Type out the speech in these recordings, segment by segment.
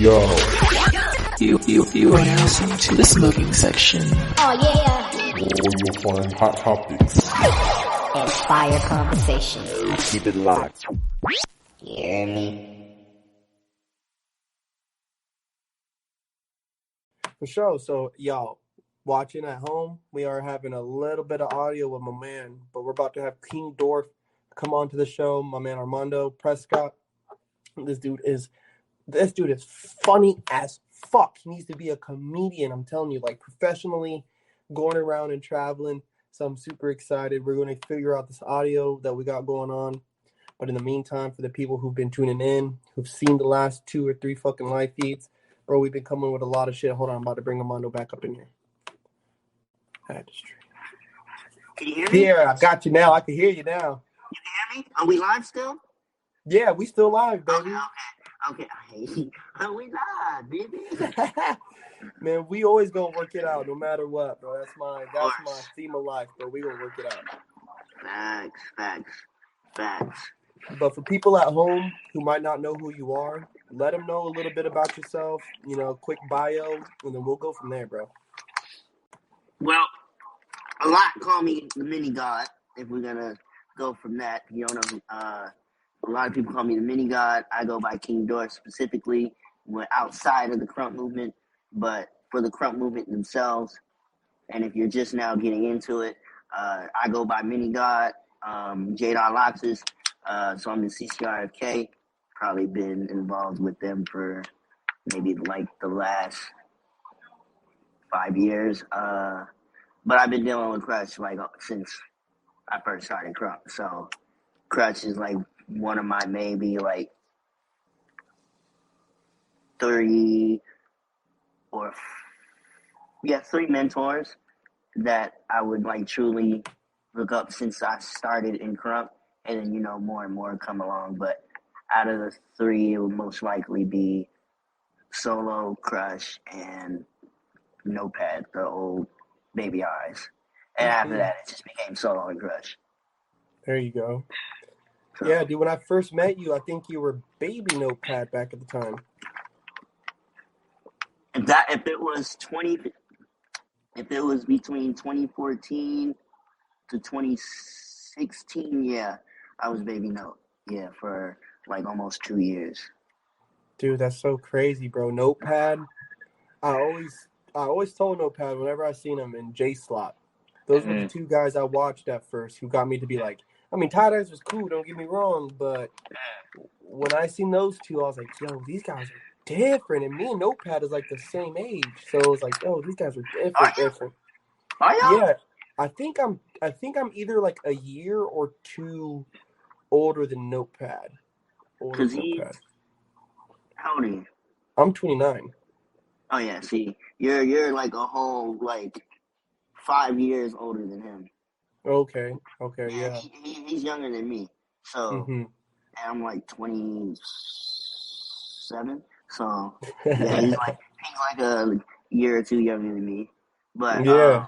Yo. You are now listening to the smoking section. Oh yeah. Where you'll find hot topics. And fire conversation. Keep it locked. You hear me? For sure. So, y'all, watching at home, we are having a little bit of audio with my man, but we're about to have King Dwarf come on to the show. My man Armando, Prescott. This dude is funny as fuck. He needs to be a comedian. I'm telling you, like professionally, going around and traveling. So I'm super excited. We're going to figure out this audio that we got going on. But in the meantime, for the people who've been tuning in, who've seen the last 2 or 3 fucking live feeds, bro, we've been coming with a lot of shit. Hold on, I'm about to bring Armando back up in here. Can you hear me? Yeah, I got you now. I can hear you now. You can hear me? Are we live still? Yeah, we still live, baby. Okay. Are we live, baby? Man, we always gonna work it out no matter what, bro. That's my theme of life, bro. We gonna work it out. Facts. But for people at home who might not know who you are, let them know a little bit about yourself, quick bio, and then we'll go from there, bro. Well, a lot call me the mini god, if we're gonna go from that. You don't know, a lot of people call me the mini god. I go by King Dwarf specifically. We're outside of the Krump movement, but for the Krump movement themselves, and if you're just now getting into it, I go by mini god, J Dot Laxus. So I'm in CCRFK. Probably been involved with them for maybe like the last 5 years. But I've been dealing with Crush since I first started Krump. So Crush is like one of my maybe like 3 mentors that I would like truly look up since I started in Krump. And then, more and more come along. But out of the 3, it would most likely be Solo, Crush, and Notepad, the old Baby Eyes. And after that, it just became Solo and Crush. There you go. So, yeah, dude, when I first met you, I think you were Baby Notepad back at the time. If it was between 2014 to 2016, yeah, I was Baby Note. Yeah, for like almost 2 years. Dude, that's so crazy, bro. Notepad. I always told Notepad whenever I seen him in J Slot. Those were the 2 guys I watched at first who got me to be like, I mean, Tie Dyes was cool, don't get me wrong, but when I seen those 2, I was like, yo, these guys are different. And me and Notepad is like the same age. So it was like, yo, these guys are different. Are you? Yeah. I think I'm either like a year or 2 older than Notepad. Because how old are you? I'm 29. Oh yeah, see, you're like a whole like 5 years older than him. Okay, yeah. He's younger than me, so and I'm like 27. So yeah, he's like a year or 2 younger than me. But yeah.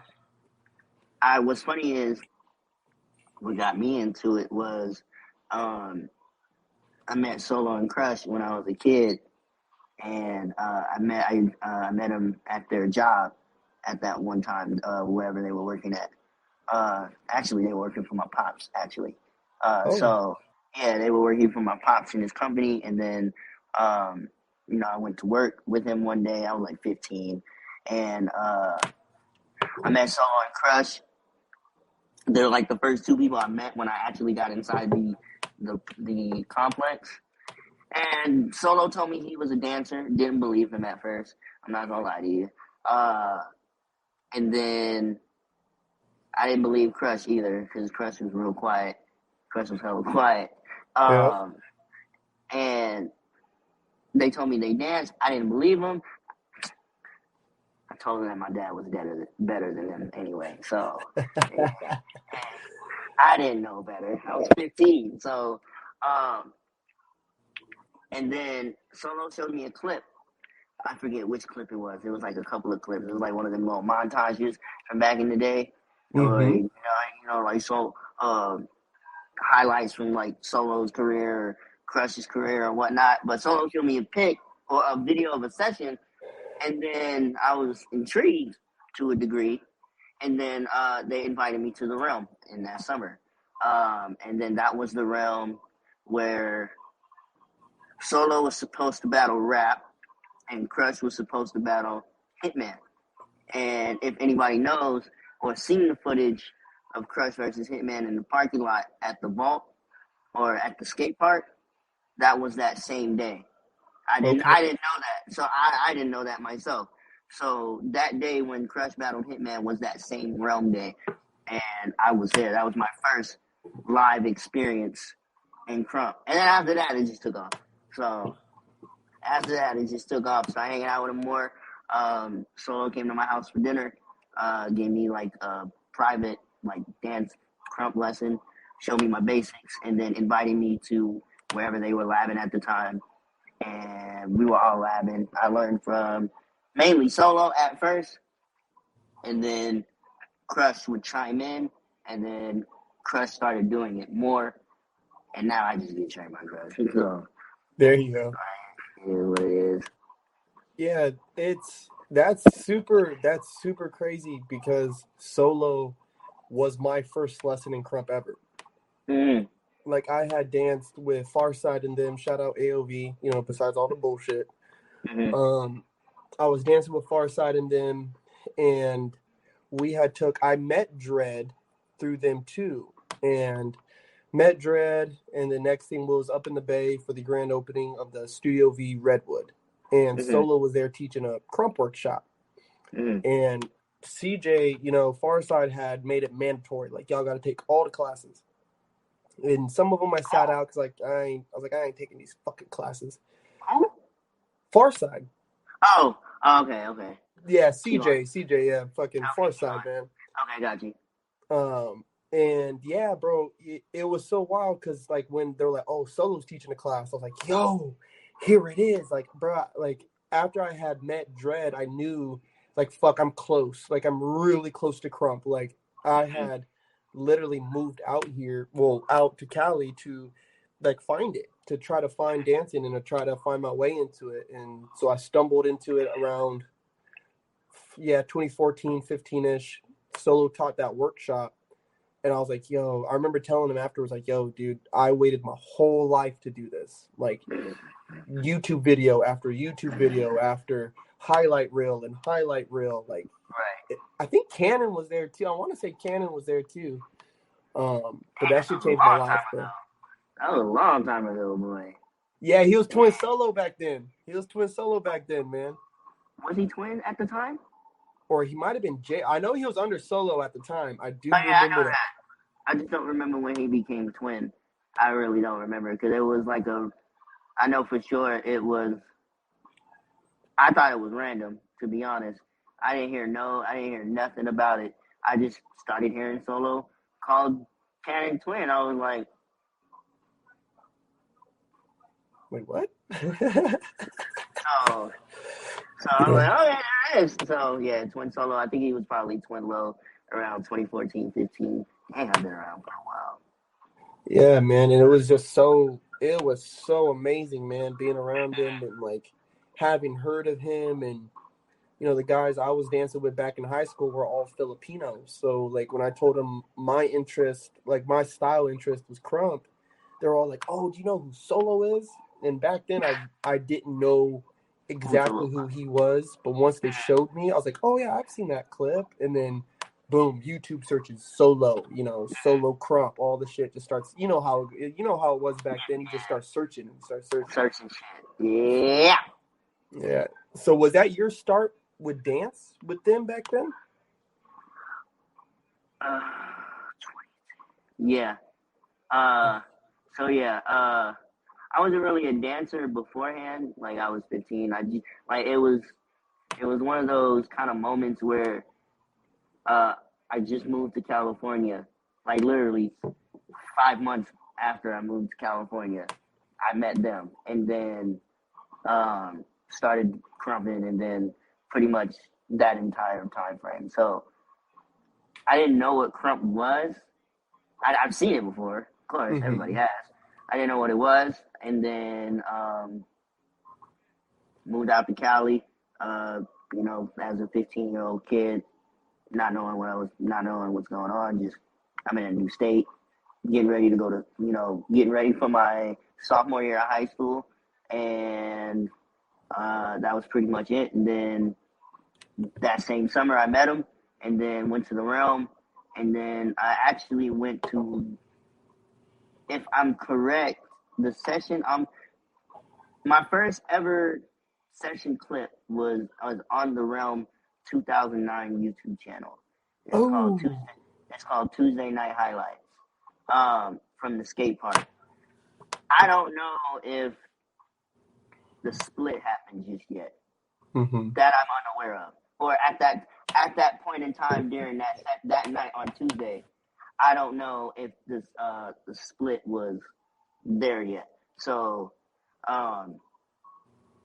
What's funny is what got me into it was I met Solo and Crush when I was a kid, and I met them at their job at that one time, wherever they were working at. Actually, they were working for my pops. Actually, so yeah, they were working for my pops in his company, and then I went to work with him one day. I was like 15, and I met Solo and Crush. They're like the first 2 people I met when I actually got inside the complex. And Solo told me he was a dancer. Didn't believe him at first. I'm not gonna lie to you. And then I didn't believe Crush either because Crush was real quiet. Crush was hella quiet. And they told me they danced. I didn't believe them. I told them that my dad was better than them anyway. So I didn't know better. I was 15. So, and then Solo showed me a clip. I forget which clip it was. It was like a couple of clips. It was like one of them little montages from back in the day. Highlights from like Solo's career, or Crush's career, or whatnot. But Solo showed me a pic or a video of a session, and then I was intrigued to a degree, and then they invited me to the realm in that summer, and then that was the realm where Solo was supposed to battle Rap, and Crush was supposed to battle Hitman. And if anybody knows or seen the footage of Crush versus Hitman in the parking lot at the vault or at the skate park, that was that same day. I didn't know that. So I didn't know that myself. So that day when Crush battled Hitman was that same realm day. And I was there. That was my first live experience in Krump. And then after that, it just took off. So after that, it just took off. So I hanging out with him more. Solo came to my house for dinner, gave me like a private like dance Krump lesson, showed me my basics, and then invited me to wherever they were labbing at the time. And we were all labbing. I learned from mainly Solo at first, and then Crush would chime in, and then Crush started doing it more, and now I just get trained by Crush. So There you go. it is what it is. Yeah, that's super crazy because Solo was my first lesson in Krump ever. Mm. Like I had danced with Farside and them, shout out AOV, you know, besides all the bullshit. Mm-hmm. I was dancing with Farside and them, and I met Dread through them too, and met Dread, and the next thing was up in the Bay for the grand opening of the Studio V Redwood, and Mm-hmm. Solo was there teaching a Krump workshop, Mm-hmm. and CJ, you know, Farside had made it mandatory, like y'all got to take all the classes, and some of them I sat out because I ain't taking these fucking classes. Who? Farside. Oh, okay. Yeah, CJ, yeah, fucking Farside, man. Okay, got you. And yeah, bro, it was so wild because like when they're like, "Oh, Solo's teaching a class," I was like, "Yo, here it is!" Like, bro, like after I had met Dread, I knew, like, fuck, I'm close. Like, I'm really close to Krump. Like, I had literally moved out to Cali to like find it, to try to find dancing and to try to find my way into it. And so I stumbled into it around 2014, 15ish. Solo taught that workshop. And I was like, yo, I remember telling him afterwards, like, yo, dude, I waited my whole life to do this. Like, YouTube video after YouTube video after highlight reel and highlight reel. Like, Right. I think Cannon was there too. I want to say Cannon was there too. But that shit changed my life, bro. That was a long time ago, boy. Yeah, he was twin Solo back then. Man. Was he twin at the time? Or he might have been J. I know he was under Solo at the time. I do I remember know that. I just don't remember when he became twin. I really don't remember because it was like I know for sure it was. I thought it was random, to be honest. I didn't hear nothing about it. I just started hearing Solo called Cannon twin. I was like, wait, what? So I was like, oh yeah, there it is. So yeah, twin Solo. I think he was probably twin low around 2014, 15. Dang, I've been around for a while. Yeah, man, and it was so amazing, man, being around him and like having heard of him. And you know, the guys I was dancing with back in high school were all Filipinos. So like when I told them my interest, like my style interest was Krump, they're all like, "Oh, do you know who Solo is?" And back then I didn't know exactly who he was, but once they showed me, I was like, "Oh yeah, I've seen that clip." And then boom, YouTube searches Solo, you know, Solo Krump, all the shit just starts. You know how it was back then. You just start searching. Searching shit. Yeah. Yeah. So was that your start with dance with them back then? Yeah. So yeah. I wasn't really a dancer beforehand. Like I was 15. It was one of those kind of moments where I just moved to California. Like literally 5 months after I moved to California, I met them and then started crumping, and then pretty much that entire time frame. So I didn't know what Krump was. I've seen it before, of course. Everybody has. I didn't know what it was, and then moved out to Cali. As a 15-year-old kid, not knowing what's going on. Just I'm in a new state, getting ready to go to, getting ready for my sophomore year of high school, and that was pretty much it. And then that same summer, I met him, and then went to the Realm, and then I actually went to, if I'm correct, the session. My first ever session clip was on the Realm 2009 YouTube channel. It's called Tuesday Night Highlights. From the skate park. I don't know if the split happened just yet. Mm-hmm. That I'm unaware of. Or at that point in time during that night on Tuesday, I don't know if the split was there yet. So I'm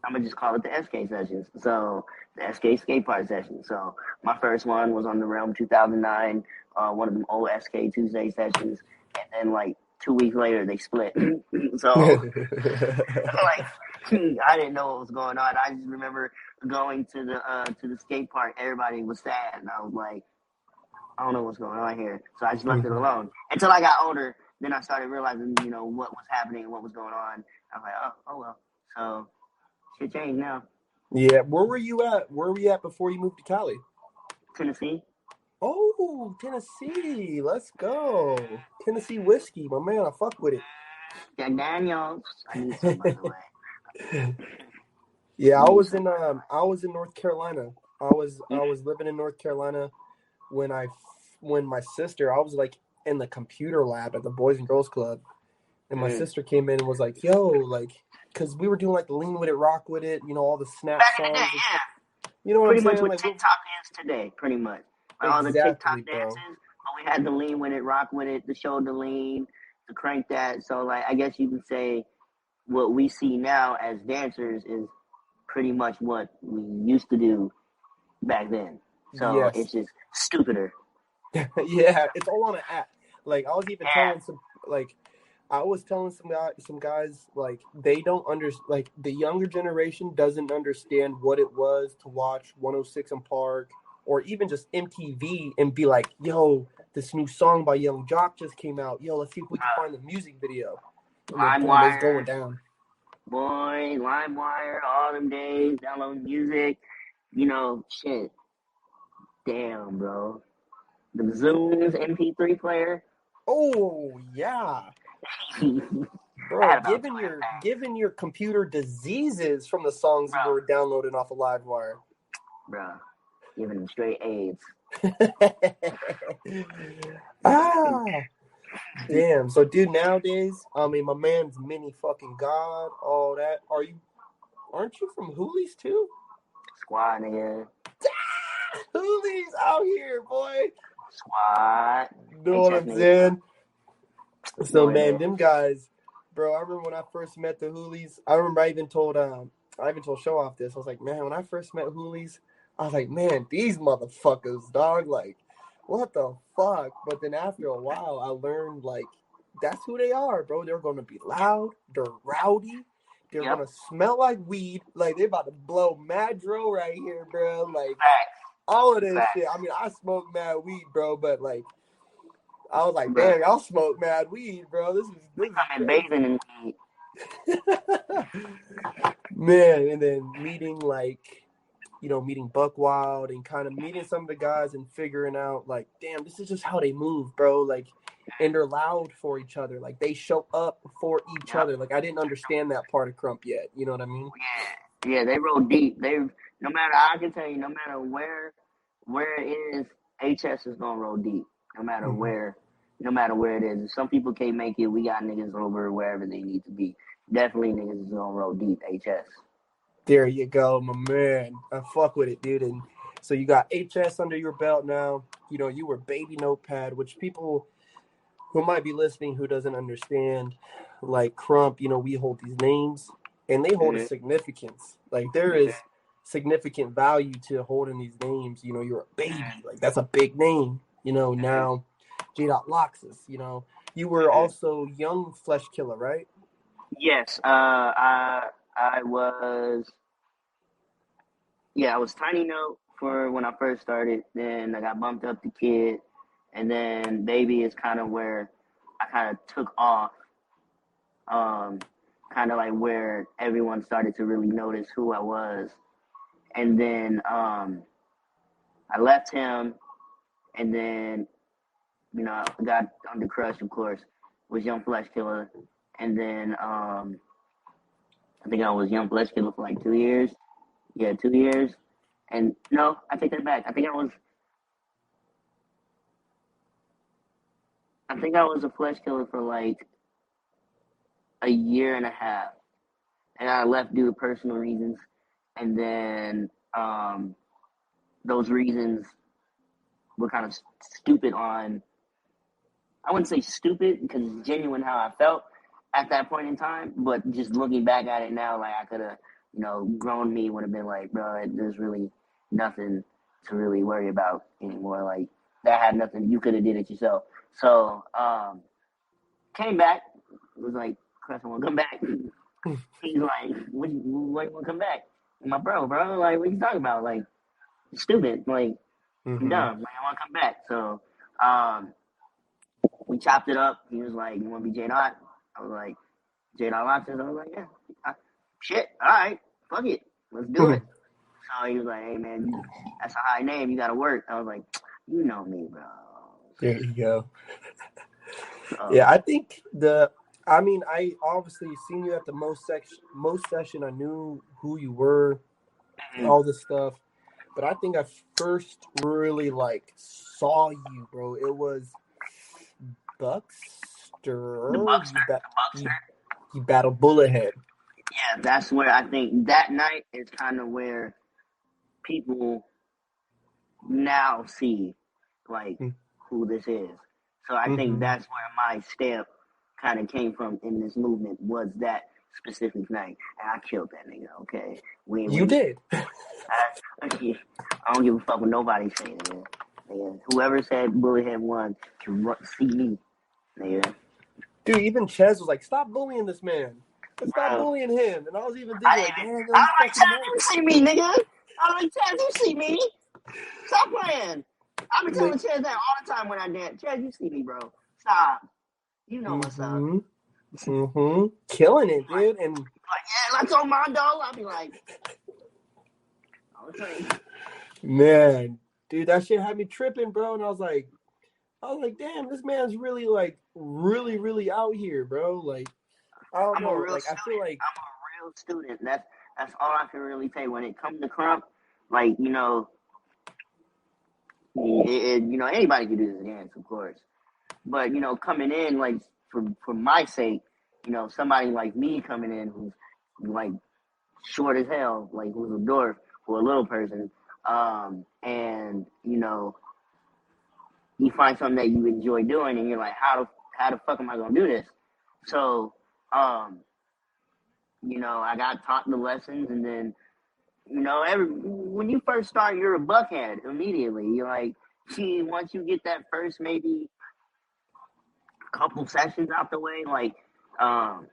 gonna just call it the SK sessions. So the SK skate park session. So my first one was on the Realm 2009, one of them old SK Tuesday sessions, and then like 2 weeks later they split. So like I didn't know what was going on. I just remember going to the skate park. Everybody was sad, and I was like, I don't know what's going on here. So I just left it alone until I got older. Then I started realizing, what was happening and what was going on. I was like, oh well. So shit changed now. Yeah, where were you at? Where were you at before you moved to Cali? Tennessee. Oh, Tennessee. Let's go. Tennessee whiskey, my man. I fuck with it. Jack Daniels. I need some, by the way. Yeah, I was in North Carolina. I was living in North Carolina when my sister, I was like in the computer lab at the Boys and Girls Club, and my sister came in and was like, "Yo, like," because we were doing like the Lean With It, Rock With It, all the snap songs. Yeah. You know what pretty I'm much saying? what Like, TikTok is today, pretty much. Like all the TikTok dances, but we had the Lean With It, Rock With It, the shoulder lean, to crank that. So, like, I guess you can say what we see now as dancers is pretty much what we used to do back then. So It's just stupider. Yeah, it's all on an app. Like I was even telling some guys like they don't understand, like the younger generation doesn't understand what it was to watch 106 in Park or even just MTV and be like, yo, this new song by Young Jock just came out. Yo, let's see if we can find the music video. LimeWire, it's going down. Boy, LimeWire, all them days, download music, shit. Damn, bro. The Zoom's MP3 player. Oh yeah. Bro, given your computer diseases from the songs you were downloading off of LimeWire. Bro, giving them straight AIDS. Damn. So, dude, nowadays, I mean, my man's mini fucking god, all that. Aren't you from Hoolies too? Squad, nigga. Hoolies out here, boy. Squad. Know what I'm saying? So, man, them guys, bro, I remember when I first met the Hoolies, I even told Show Off this. I was like, man, when I first met Hoolies, I was like, man, these motherfuckers, dog, like, what the fuck? But then after a while, I learned, like, that's who they are, bro. They're going to be loud. They're rowdy. They're going to smell like weed. Like, they're about to blow mad dro right here, bro. Like, all of this shit. I mean, I smoke mad weed, bro, but, like, I was like, damn, y'all smoke mad weed, bro. This is bathing in weed. Man, and then meeting Buck Wild and kind of meeting some of the guys and figuring out, like, damn, this is just how they move, bro. Like, and they're loud for each other. Like, they show up for each other. Like, I didn't understand that part of Krump yet. You know what I mean? Yeah, they roll deep. I can tell you, no matter where it is, HS is gonna roll deep. No matter where it is. If some people can't make it, we got niggas over wherever they need to be. Definitely niggas is gonna roll deep, HS. There you go, my man. I fuck with it, dude. And so you got HS under your belt now. You were Baby Notepad, which people who might be listening who doesn't understand, like Krump, we hold these names and they hold a significance. Like there is significant value to holding these names. You're a baby. Like that's a big name. Now J Dot Laxus, you were also Young Flesh Killer, right? Yes. I was Yeah, I was Tiny Note for when I first started. Then I got bumped up to Kid, and then Baby is kind of where I kind of took off. Kind of like where everyone started to really notice who I was. And then I left him, and then I got under Crush, of course, was Young Flesh Killer, and then I think I was Young Flesh Killer for like 2 years. Yeah, 2 years. And no, I take that back. I think I was a Flesh Killer for like a year and a half, and I left due to personal reasons. And then those reasons were kind of stupid on. I wouldn't say stupid because it's genuine how I felt at that point in time. But just looking back at it now, like I could have, grown me would have been like, bro, there's really nothing to really worry about anymore. Like that had nothing. You could have did it yourself. So came back. Was like, Chris, I want to come back. He's like, what you want to come back? I'm like, bro, like, what you talking about? Like, stupid. Like, you dumb. Like, I want to come back. So, we chopped it up. He was like, you want to be J Dot? I was like, J Dot Laxus? I was like, yeah. Shit, all right. Fuck it. Let's do it. So he was like, hey, man, that's a high name. You got to work. I was like, you know me, bro. There you go. Yeah, I think I obviously seen you at the most session. I knew who you were, all this stuff. But I think I first really saw you, bro. It was Buckster. The Buckster. You battled Bullethead. Yeah, that's where I think that night is kind of where people now see who this is. So I think that's where my stamp kind of came from in this movement was that specific night. And I killed that nigga, okay? You did. I don't give a fuck what nobody saying, man. Whoever said Bullethead won can see me, nigga. Dude, even Ches was like, stop bullying this man. Stop bullying him. And I was even thinking, I'm like, Chaz, you see me, nigga. I'm like, Chaz, you see me. Stop playing. I've been telling Chaz that all the time when I dance. Chaz, you see me, bro. Stop. You know what's up. Killing it, dude. And like, yeah, let's Armando. I'll be like, okay. Man, dude, that shit had me tripping, bro. And I was like, damn, this man's really really out here, bro. Like, I don't know. I feel like I'm a real student. That's all I can really say when it comes to Krump. Like, anybody can do this dance, of course. But coming in like for my sake, somebody like me coming in who's like short as hell, like who's a dwarf for a little person, and you find something that you enjoy doing, and you're like, how the fuck am I gonna do this? So, I got taught the lessons, and then, when you first start, you're a buckhead immediately. You're like, once you get that first maybe couple sessions out the way, and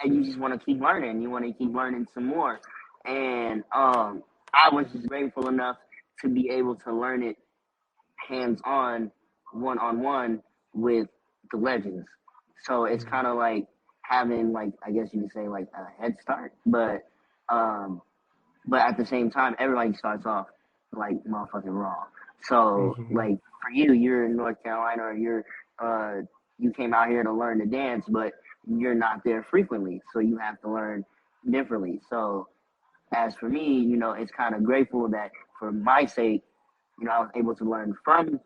you just want to keep learning. You want to keep learning some more, and I was just grateful enough to be able to learn it hands-on, one-on-one with the legends. So it's kind of like having, I guess you could say, a head start. But at the same time, everybody starts off, motherfucking raw. So, for you, you're in North Carolina, or you came out here to learn to dance, but you're not there frequently. So you have to learn differently. So as for me, it's kind of grateful that for my sake, I was able to learn from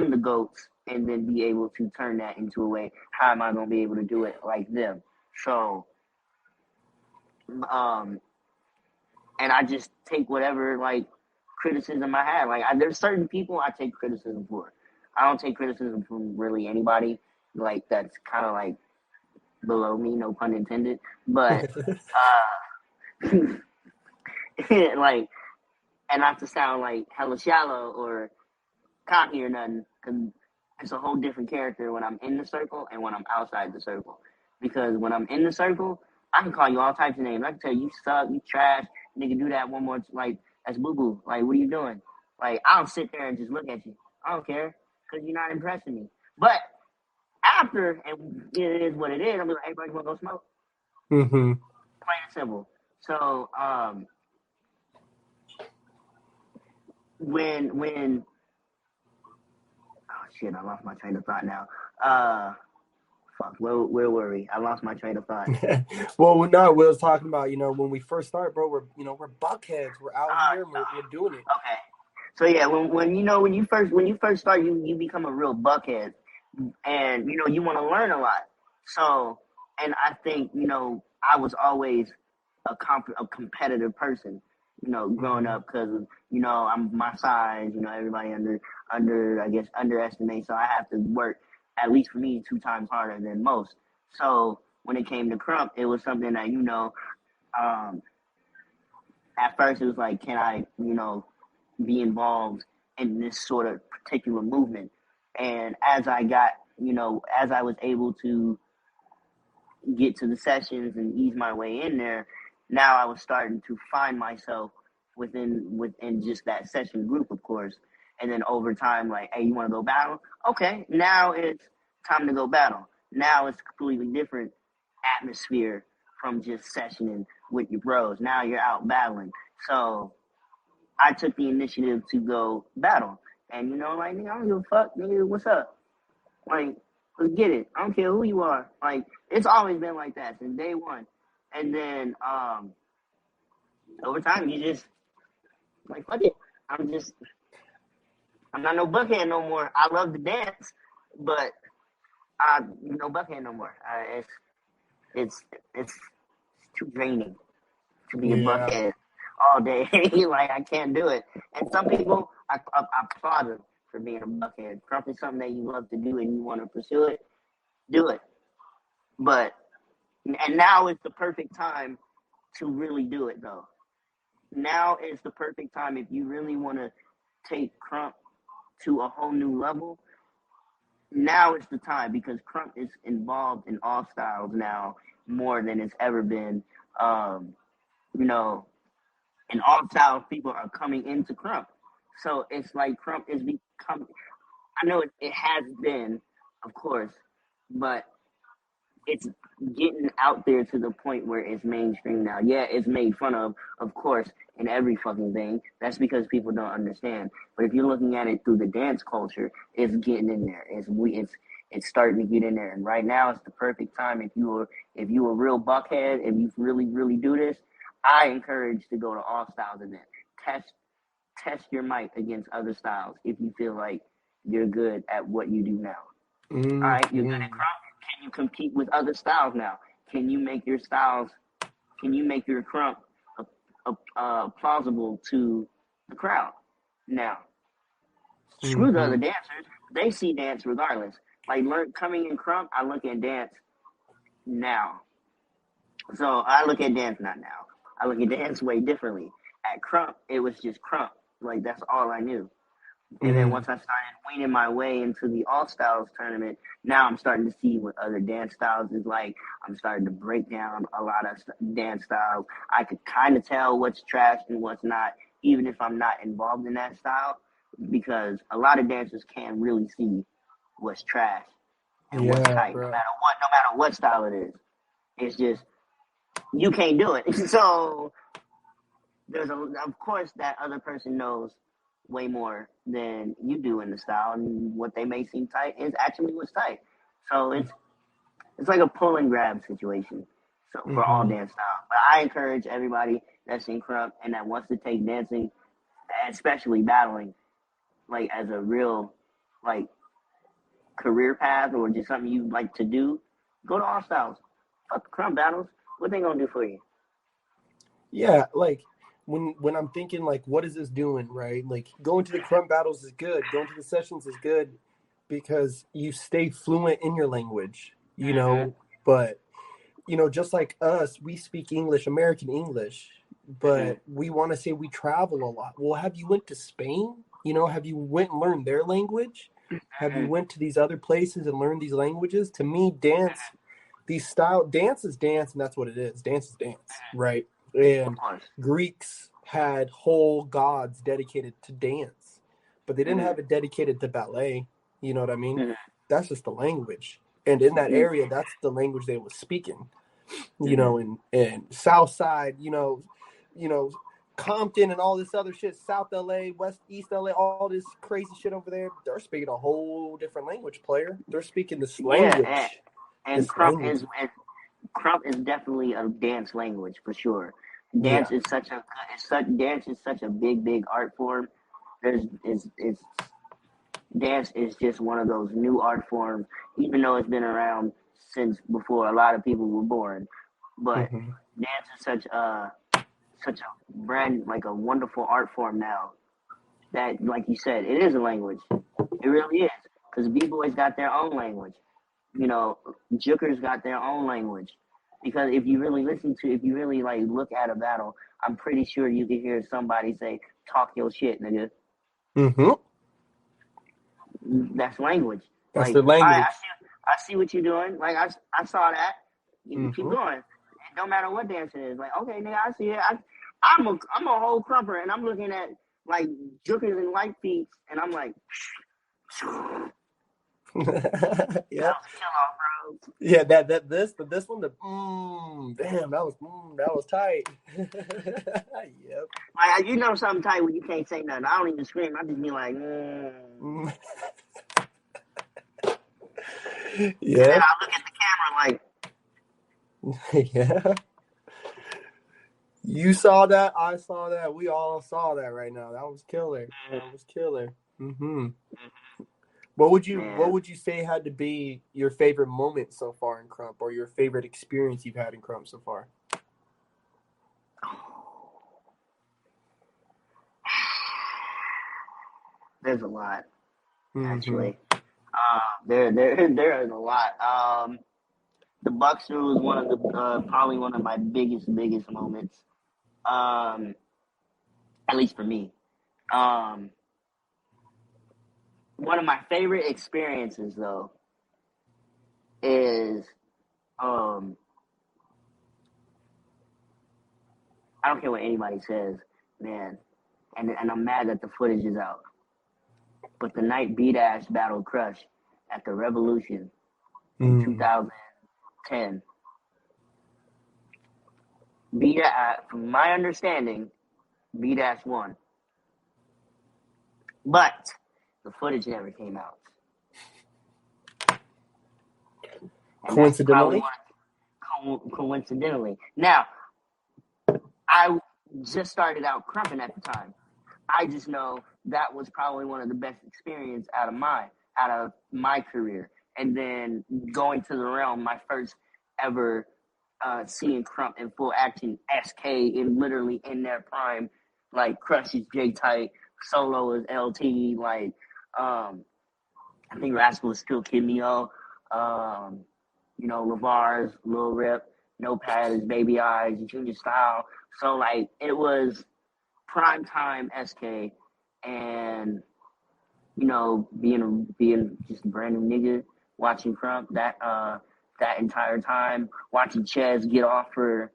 the GOATs and then be able to turn that into a way, how am I going to be able to do it like them? So, and I just take whatever, criticism I have. There's certain people I take criticism for. I don't take criticism from really anybody, that's kind of, below me, no pun intended. But, and not to sound hella shallow or cocky or nothing, because it's a whole different character when I'm in the circle and when I'm outside the circle. Because when I'm in the circle, I can call you all types of names. I can tell you suck, you trash, nigga, do that one more. That's boo-boo. Like, what are you doing? Like, I don't sit there and just look at you. I don't care because you're not impressing me. But after, and it is what it is, I'm like, hey, bro, you want to go smoke? Mm-hmm. Plain and simple. So, when oh shit, I lost my train of thought now. Fuck, where were we? I lost my train of thought. Well, we was talking about, when we first start, bro, we're buckheads. We're out here and we're doing it. Okay. So yeah, when you first start, you become a real buckhead, and you want to learn a lot. So, and I think I was always a competitive person, growing up because of I'm my size. Everybody I guess underestimates, so I have to work at least for me 2 times harder than most. So when it came to Krump, it was something that at first it was like, can I be involved in this sort of particular movement? And as I got as I was able to get to the sessions and ease my way in there, now I was starting to find myself within just that session group, of course. And then over time, like, hey, you want to go battle? Okay, now it's time to go battle. Now it's a completely different atmosphere from just sessioning with your bros. Now you're out battling. So I took the initiative to go battle. And like, nigga, I don't give a fuck, nigga, what's up? Like, let's get it. I don't care who you are. Like, it's always been like that since day one. And then over time, you just like, fuck it. I'm not no buckhead no more. I love to dance, but I'm no buckhead no more. It's too draining to be a buckhead all day. Like, I can't do it. And some people, I applaud them for being a buckhead. Krump is something that you love to do and you want to pursue it, do it. And now is the perfect time to really do it, though. Now is the perfect time if you really want to take Krump to a whole new level. Now is the time, because Krump is involved in all styles now more than it's ever been. And all styles people are coming into Krump. So it's like Krump is becoming, I know it has been, of course, but it's getting out there to the point where it's mainstream now. Yeah, it's made fun of course, in every fucking thing. That's because people don't understand. But if you're looking at it through the dance culture, it's getting in there. It's starting to get in there. And right now, it's the perfect time. If you a real buckhead, if you really do this, I encourage to go to all styles event. Test your might against other styles if you feel like you're good at what you do now. Mm-hmm. All right, you're good at Krump. Can you compete with other styles now? Can you make your Krump plausible to the crowd? Now, screw the other dancers. They see dance regardless. Like, coming in Krump, I look at dance now. So I look at dance not now. I look at dance way differently. At Krump, it was just Krump. Like, that's all I knew. And then once I started weaning my way into the All Styles tournament, now I'm starting to see what other dance styles is like. I'm starting to break down a lot of dance styles. I could kind of tell what's trash and what's not, even if I'm not involved in that style, because a lot of dancers can't really see what's trash and what's tight, no matter what style it is. It's just, you can't do it. So of course that other person knows way more than you do in the style, and what they may seem tight is actually what's tight. So it's like a pull and grab situation. So for all dance styles. But I encourage everybody that's in Krump and that wants to take dancing, especially battling, like as a real like career path or just something you like to do, go to all styles. Fuck the Krump battles. What they gonna do for you? Yeah, like when I'm thinking, like, what is this doing, right? Like, going to the Krump battles is good. Going to the sessions is good because you stay fluent in your language, But, just like us, we speak English, American English, but we want to say we travel a lot. Well, have you went to Spain? Have you went and learned their language? Have you went to these other places and learned these languages? To me, dance is dance, and that's what it is. Dance is dance, right? And Greeks had whole gods dedicated to dance, but they didn't have it dedicated to ballet. You know what I mean? That's just the language. And in that area, that's the language they were speaking. You know, and South Side, you know, Compton and all this other shit, South LA, East LA, all this crazy shit over there, they're speaking a whole different language, player. They're speaking this language. And Krump is definitely a dance language for sure. Dance is such a big art form. Dance is just one of those new art forms, even though it's been around since before a lot of people were born. But dance is such a like a wonderful art form now that, like you said, it is a language. It really is, because B-boys got their own language. You know, Jookers got their own language. Because if you really like look at a battle, I'm pretty sure you can hear somebody say, "Talk your shit, nigga." That's language. That's like, their language. I see what you're doing. Like I saw that. You keep going. It don't matter what dance it is. Like, okay, nigga, I see it. I'm a whole crumper, and I'm looking at like Jookers and white feet, and I'm like, yeah. Yeah, this one, damn, that was tight. Yep. Like, you know something tight when you can't say nothing. I don't even scream. I just be like, Yeah. And then I look at the camera like, yeah. You saw that. I saw that. We all saw that right now. That was killer. What would you say had to be your favorite moment so far in Krump, or your favorite experience you've had in Krump so far? There's a lot, actually. There is a lot. The Buckster was one of the probably one of my biggest moments. At least for me. One of my favorite experiences, though, is I don't care what anybody says, man, and I'm mad that the footage is out. But the night B-Dash battled Crush at the Revolution in 2010, from my understanding, B-Dash won. But the footage never came out. And coincidentally. Now, I just started out crumping at the time. I just know that was probably one of the best experiences out of my career. And then going to the realm, my first ever seeing Krump in full action, SK literally in their prime, like Crush is J Tight, Solo is LT, like I think Rascal is still Kid Neo, you know, LeVar's Lil Rip, Notepad is Baby Eyes, Junior Style. So like it was prime time SK, and you know, being just a brand new nigga watching Krump that entire time, watching Chez get off for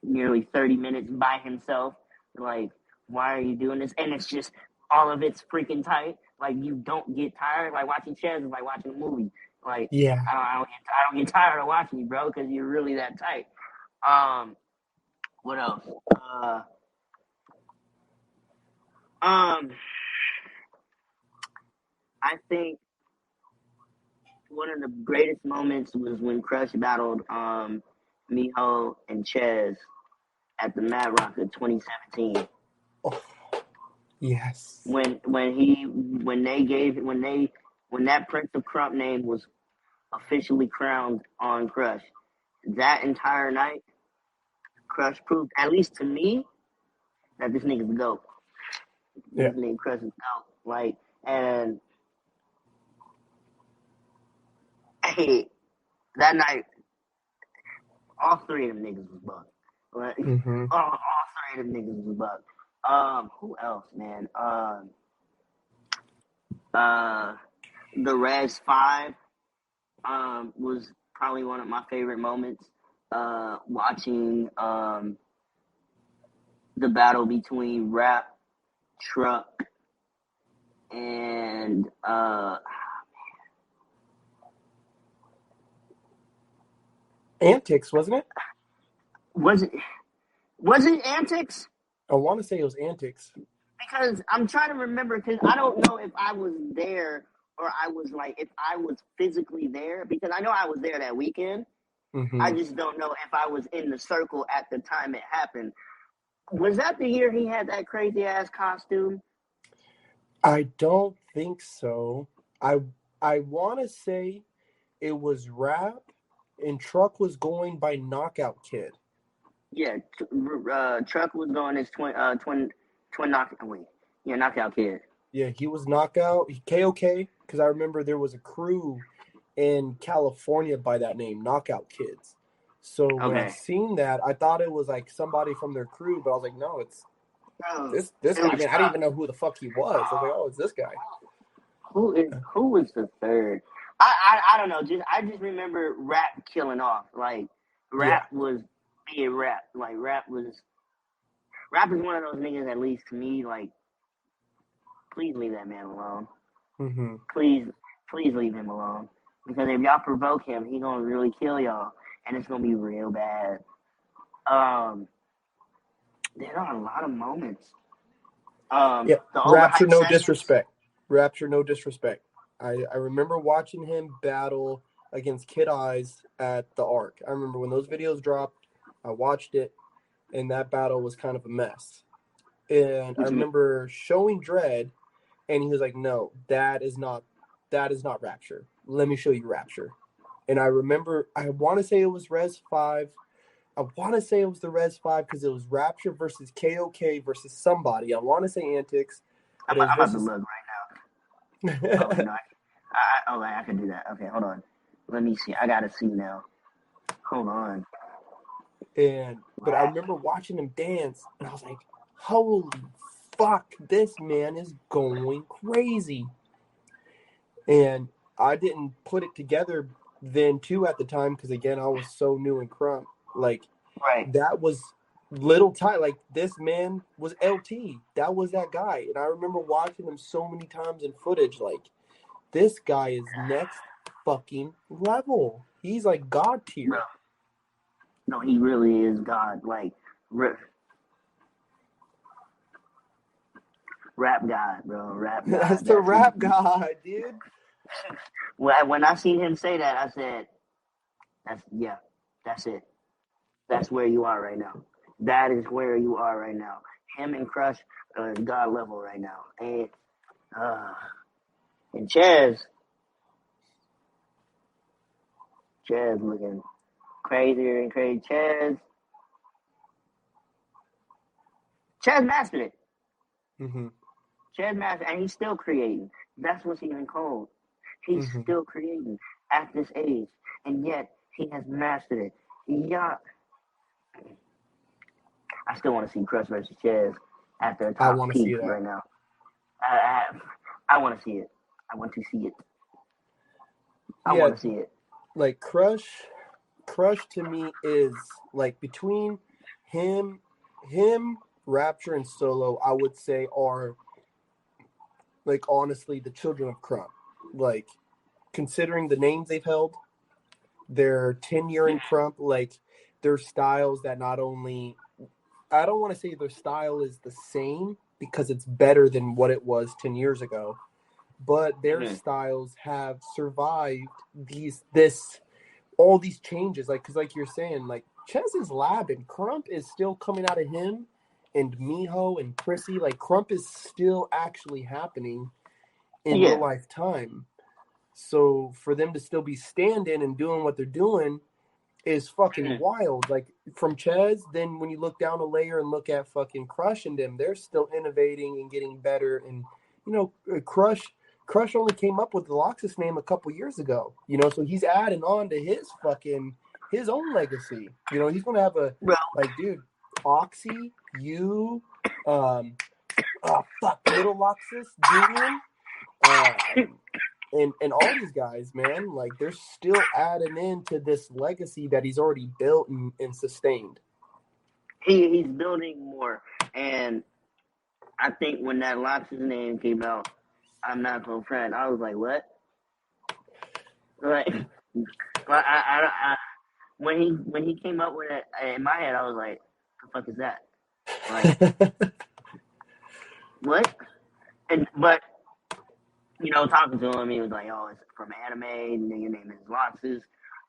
nearly 30 minutes by himself. Like, why are you doing this? And it's just all of it's freaking tight. Like, you don't get tired. Like, watching Chez is like watching a movie. Like, yeah, I don't get tired of watching you, bro, because you're really that tight. What else? I think one of the greatest moments was when Crush battled Miho and Chez at the Mad Rock of 2017. Oh, yes. When that Prince of Krump name was officially crowned on Crush, that entire night, Crush proved, at least to me, that this nigga's dope. Yeah. This nigga Crush is dope. Like, and hey, that night, all three of them niggas was bugged. Like, all three of them niggas was bugged. Who else, man? The Res 5 was probably one of my favorite moments. Watching the battle between Rap, Truck, and Antics, wasn't it? was it Antics? I want to say it was Antics. Because I'm trying to remember, because I don't know if I was there or I was like, if I was physically there, because I know I was there that weekend. Mm-hmm. I just don't know if I was in the circle at the time it happened. Was that the year he had that crazy ass costume? I don't think so. I want to say it was Rap and Truck was going by Knockout Kid. Yeah, Truck was going as twin knockout. Wait, yeah, Knockout Kid. Yeah, he was Knockout. KOK, because I remember there was a crew in California by that name, Knockout Kids. So when I seen that, I thought it was like somebody from their crew, but I was like, no, it's this guy. I mean, I didn't even know who the fuck he was. I was like, oh, it's this guy. Who was the third? I don't know. I just remember Rap killing off. Like Rap was being Rap. Like Rap is one of those niggas, at least to me, like, please leave that man alone. Mm-hmm. Please leave him alone. Because if y'all provoke him, he gonna really kill y'all, and it's gonna be real bad. There are a lot of moments. Rapture, no disrespect. Rapture, no disrespect. I remember watching him battle against Kid Eyes at the Arc. I remember when those videos dropped, I watched it, and that battle was kind of a mess. And I remember showing Dread, and he was like, no, that is not Rapture. Let me show you Rapture. And I remember, I want to say it was Res 5. I want to say it was the Res 5 because it was Rapture versus KOK versus somebody. I want to say Antics. I'm about to look right now. I can do that. Okay, hold on. Let me see. I got to see now. Hold on. But I remember watching him dance, and I was like, holy fuck, this man is going crazy. And I didn't put it together then, too, at the time, because, again, I was so new in Krump. Like, that was little time. Like, this man was LT. That was that guy. And I remember watching him so many times in footage. Like, this guy is next fucking level. He's like God tier. No, he really is God. Like, rap God, bro. Rap God. That's the rap God, dude. When I seen him say that, I said, that's it. That's where you are right now. That is where you are right now. Him and Crush are God level right now. And Chaz looking crazier and crazy. Chaz mastered it. Mm-hmm. Chaz mastered, and he's still creating. That's what's even cold. He's still creating at this age, and yet he has mastered it. Yeah. I still want to see Crush versus Chaz at their top peak right now. I want to see it. I want to see it. I want to see it. Like Crush to me is like between him, Rapture, and Solo, I would say are like honestly the children of Krump. Like considering the names they've held, their tenure in Krump, like their styles that not only, I don't want to say their style is the same because it's better than what it was 10 years ago, but their styles have survived all these changes. Like, cause like you're saying, like Chez's lab and Krump is still coming out of him, and Miho and Prissy, like Krump is still actually happening in real life time. So for them to still be standing and doing what they're doing is fucking wild. Like from Chez, then when you look down a layer and look at fucking Crush and them, they're still innovating and getting better. And you know, Crush only came up with the Laxus name a couple years ago. You know, so he's adding on to his own legacy. You know, he's gonna have like, dude, Oxy, you, Little Laxus, Julian, and all these guys, man, like they're still adding into this legacy that he's already built and sustained. he's building more. And I think when that Laxus name came out, I'm not gonna front. I was like, what? Like, when he came up with it in my head, I was like, the fuck is that? Like, what? But talking to him, he was like, oh, it's from anime, and your name is Laxus.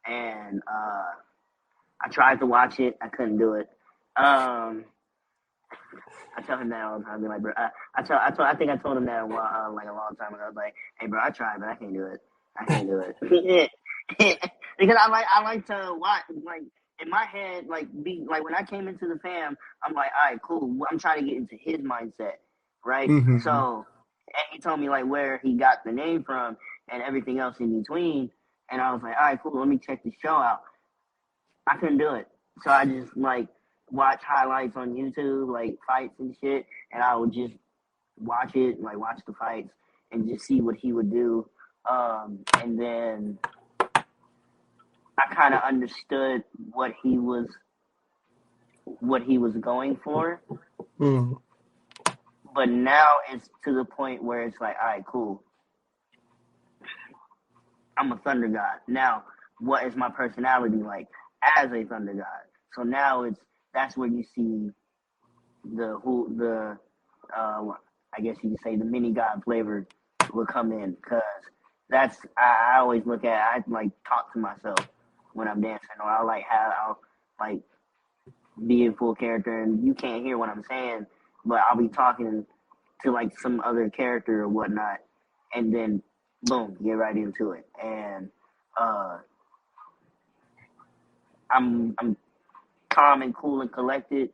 And I tried to watch it, I couldn't do it. I tell him that all the time. Be like, bro, I think I told him that like a long time ago. I was like, hey, bro, I tried, but I can't do it. I can't do it. Because I like to watch, like, in my head, like, be like, when I came into the fam, I'm like, all right, cool. I'm trying to get into his mindset, right? Mm-hmm. So, and he told me like where he got the name from and everything else in between, and I was like, all right, cool. Let me check the show out. I couldn't do it, so I just like watch highlights on YouTube, like fights and shit, and I would just watch it, like watch the fights and just see what he would do. And then I kind of understood what he was going for. Mm. But now it's to the point where it's like, all right, cool. I'm a Thunder God. Now, what is my personality like as a Thunder God? So now that's where you see I guess you could say the mini God flavor will come in, because I always look at I like talk to myself when I'm dancing, or I'll like be in full character and you can't hear what I'm saying, but I'll be talking to like some other character or whatnot, and then boom, get right into it. And I'm calm and cool and collected,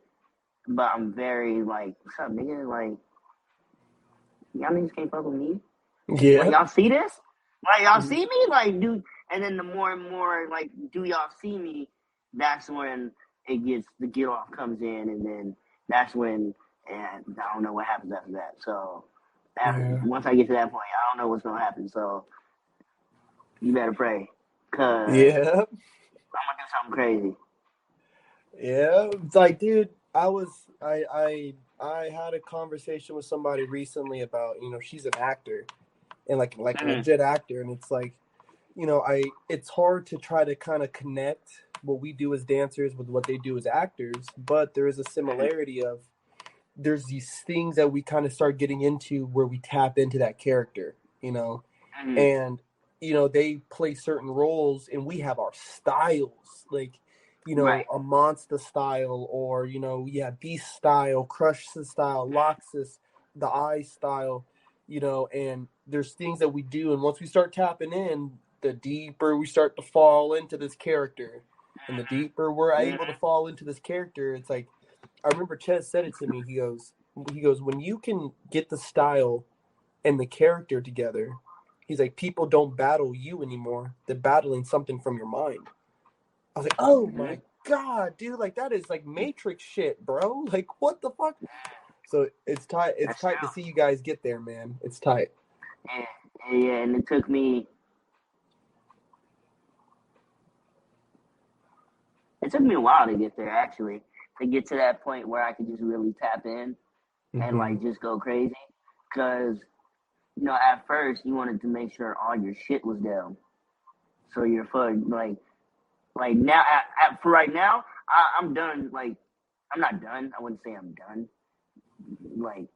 but I'm very like, what's up, nigga? Like, y'all niggas can't fuck with me. Yeah. Like, y'all see this? Like, y'all see me? Like, dude. And then the more and more, like, do y'all see me? That's when the get off comes in, and then that's when, and I don't know what happens after that. So, once I get to that point, I don't know what's gonna happen. So, you better pray, cause Yeah. I'm gonna do something crazy. Yeah. It's like, dude, I had a conversation with somebody recently about, she's an actor and like a legit actor, and it's like, it's hard to try to kind of connect what we do as dancers with what they do as actors, but there is a similarity of there's these things that we kind of start getting into where we tap into that character, and they play certain roles and we have our styles, like Right. a monster style, or beast style, crush style, Laxus, the eye style, and there's things that we do, and once we start tapping in, the deeper we start to fall into this character, and the deeper we're able to fall into this character, it's like, I remember Ches said it to me. He goes, when you can get the style and the character together, he's like, people don't battle you anymore. They're battling something from your mind. I was like, oh my God, dude, like that is like Matrix shit, bro. Like, what the fuck? So it's tight. It's tight to see you guys get there, man. It's tight. Yeah, and it took me a while to get there, actually, to get to that point where I could just really tap in and like just go crazy. Because at first you wanted to make sure all your shit was down, so you're fun. Like now, for right now, I'm done. Like, I'm not done. I wouldn't say I'm done. Like,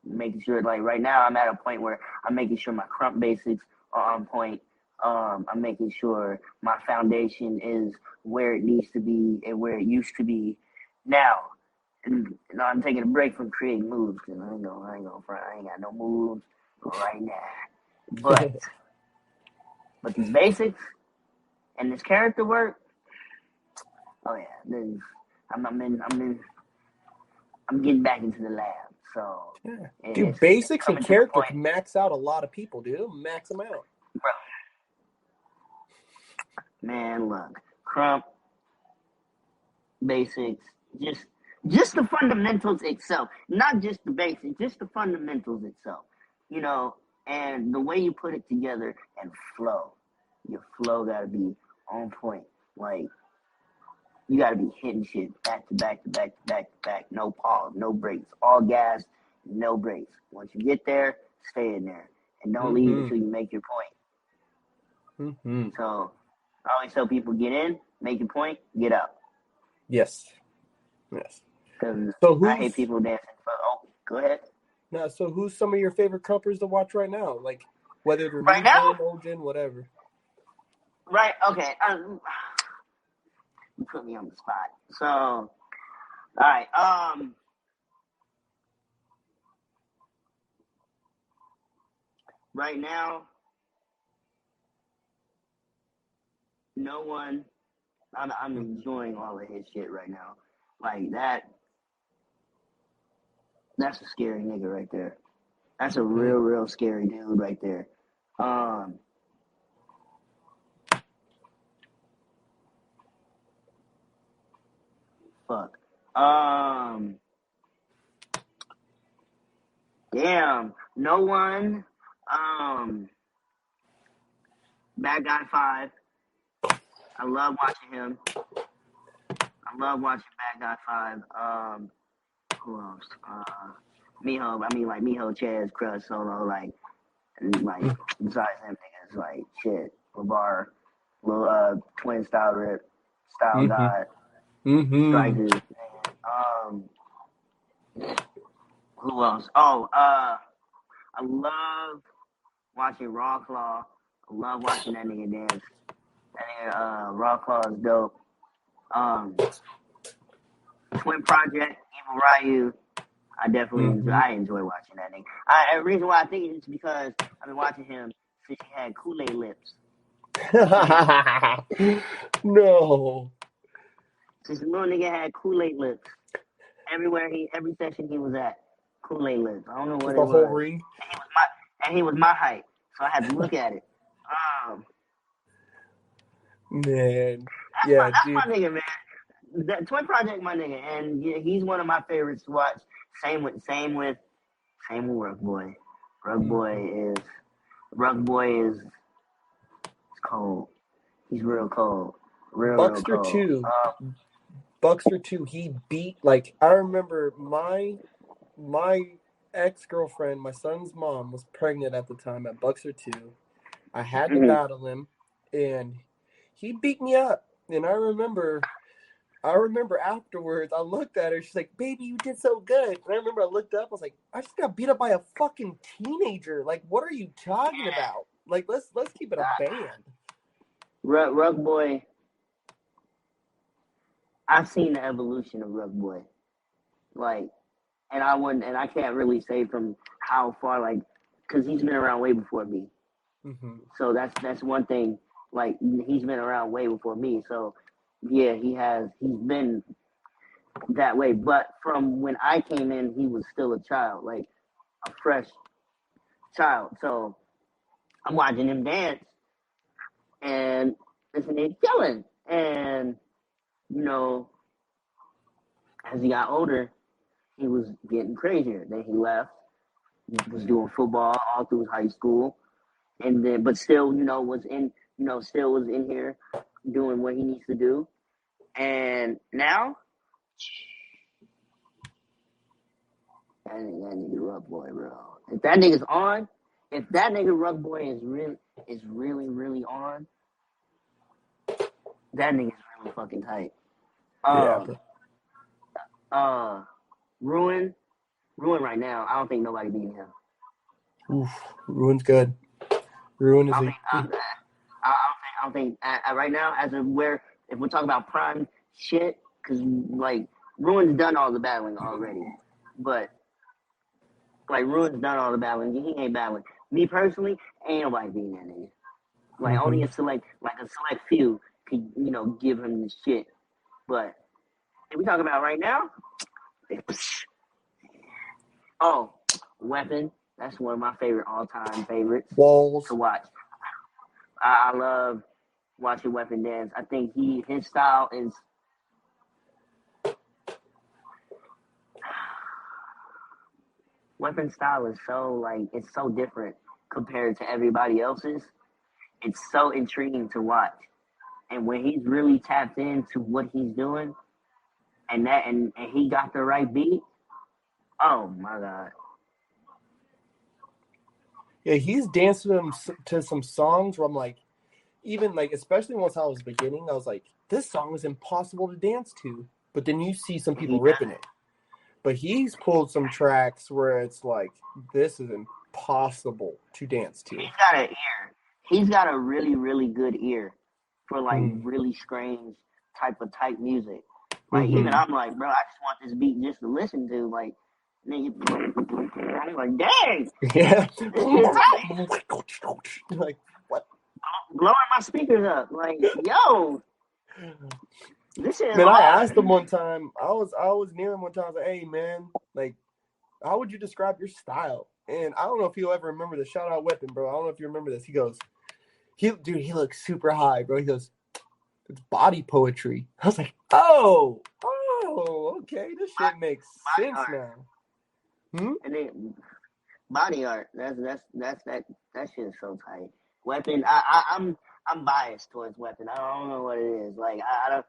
making sure, like, right now I'm at a point where I'm making sure my Krump basics are on point. I'm making sure my foundation is where it needs to be and where it used to be now. And I'm taking a break from creating moves, because I ain't gonna front. I ain't got no moves right now. But these basics and this character work, oh yeah, then I'm getting back into the lab. So yeah. Dude, basics and character can max out a lot of people, dude. Max them out. Bro. Man, look, Krump, basics, just the fundamentals itself, not just the basics, just the fundamentals itself, and the way you put it together and flow. Your flow gotta be on point. Like, You gotta be hitting shit back to back to back to back to back. No pause, no breaks. All gas, no breaks. Once you get there, stay in there. And don't leave until you make your point. So I always tell people, get in, make your point, get out. Yes. Because So I hate people dancing. Go ahead. Now, so who's some of your favorite Krumpers to watch right now? Like, whether they're Right now? Olgin, whatever. Right, okay. You put me on the spot. So, all right. Right now, no one. I'm enjoying all of his shit right now. Like that. That's a scary nigga right there. That's a real scary dude right there. Fuck. Damn. No one. Bad Guy 5. I love watching him. I love watching Bad Guy 5. Who else? Miho. I mean, like Miho, Chaz, Crush, Solo, like besides them niggas, like shit, LeVar, little Twin Style Rip, Style God, Strikers. Who else? Oh, I love watching Raw Claw. I love watching that nigga dance. That nigga, Raw Claw is dope. Twin Project, Evil Ryu. I definitely enjoy watching that nigga. The reason why I think it's because I've been watching him since he had Kool-Aid lips. No. Since the little nigga had Kool-Aid lips. Every session he was at, Kool-Aid lips. I don't know what it was. The whole ring? And he was my height, so I had to look at it. Man. Yeah, that's dude. my nigga, man. That Twin Project, my nigga, and yeah, he's one of my favorites to watch. Same with Rug Boy. Rug Boy is cold. He's real cold. Real cold. Buckster 2, he beat, like, I remember my ex-girlfriend, my son's mom, was pregnant at the time at Buckster 2. I had to battle him, and he beat me up. And I remember afterwards, I looked at her. She's like, "Baby, you did so good." And I remember I looked up. I was like, "I just got beat up by a fucking teenager. Like, what are you talking about? Like, let's keep it a band." Rug Boy. I've seen the evolution of Rug Boy, like, and I can't really say from how far, like, because he's been around way before me. So that's one thing. Like, he's been around way before me. So yeah, he's been that way. But from when I came in, he was still a child, like a fresh child. So I'm watching him dance, and this nigga killing. And you know, as he got older, he was getting crazier. Then he left. He was doing football all through high school, and then but still, was in here doing what he needs to do. And now, that nigga Rug Boy, bro. If that nigga's on, if that nigga Rug Boy is really on, that nigga's really fucking tight. Ruin right now. I don't think nobody beating him. Oof, Ruin's good. Ruin is. I don't think right now, as of where, if we're talking about prime shit, because like Ruin's done all the battling already, but like Ruin's done all the battling. He ain't battling. Me personally, ain't nobody beating that nigga. Like only a select few could give him the shit. But if we talking about right now, Weapon. That's one of my favorite all-time favorites Walls to watch. I love watching Weapon dance. I think his style is Weapon style is so it's so different compared to everybody else's. It's so intriguing to watch. And when he's really tapped into what he's doing, and he got the right beat, oh my God. Yeah, he's dancing to some songs where I'm like, even like, especially once I was beginning, I was like, this song is impossible to dance to. But then you see some people ripping it. But he's pulled some tracks where it's like, this is impossible to dance to. He's got an ear. He's got a really, really good ear for like really strange type music. Like even I'm like, bro, I just want this beat just to listen to. Like, nigga, I'm like, dang, yeah, this shit's tight. Like what? Blowing my speakers up, like, yo, this shit is Man, I hard. asked him one time. I was near him one time. I was like, hey man, like, how would you describe your style? And I don't know if he'll ever remember this. Shout out Weapon, bro. I don't know if you remember this. He goes, he looks super high, bro. He goes, it's body poetry. I was like, oh, okay, this shit makes sense now. And then body art, that shit is so tight. Weapon, I'm biased towards Weapon. I don't know what it is. Like I don't.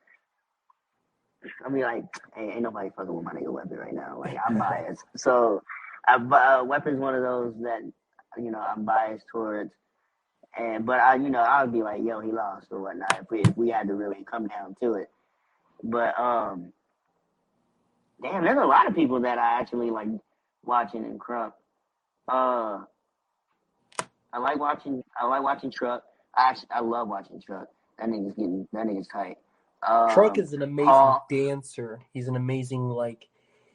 I mean, like, ain't nobody fucking with my nigga Weapon right now. Like I'm biased, so Weapon's one of those that I'm biased towards. But I would be like, yo, he lost or whatnot if we had to really come down to it. But damn, there's a lot of people that I actually like watching in Krump. I like watching Truck. I love watching Truck. That nigga's tight. Truck is an amazing dancer. He's an amazing, like,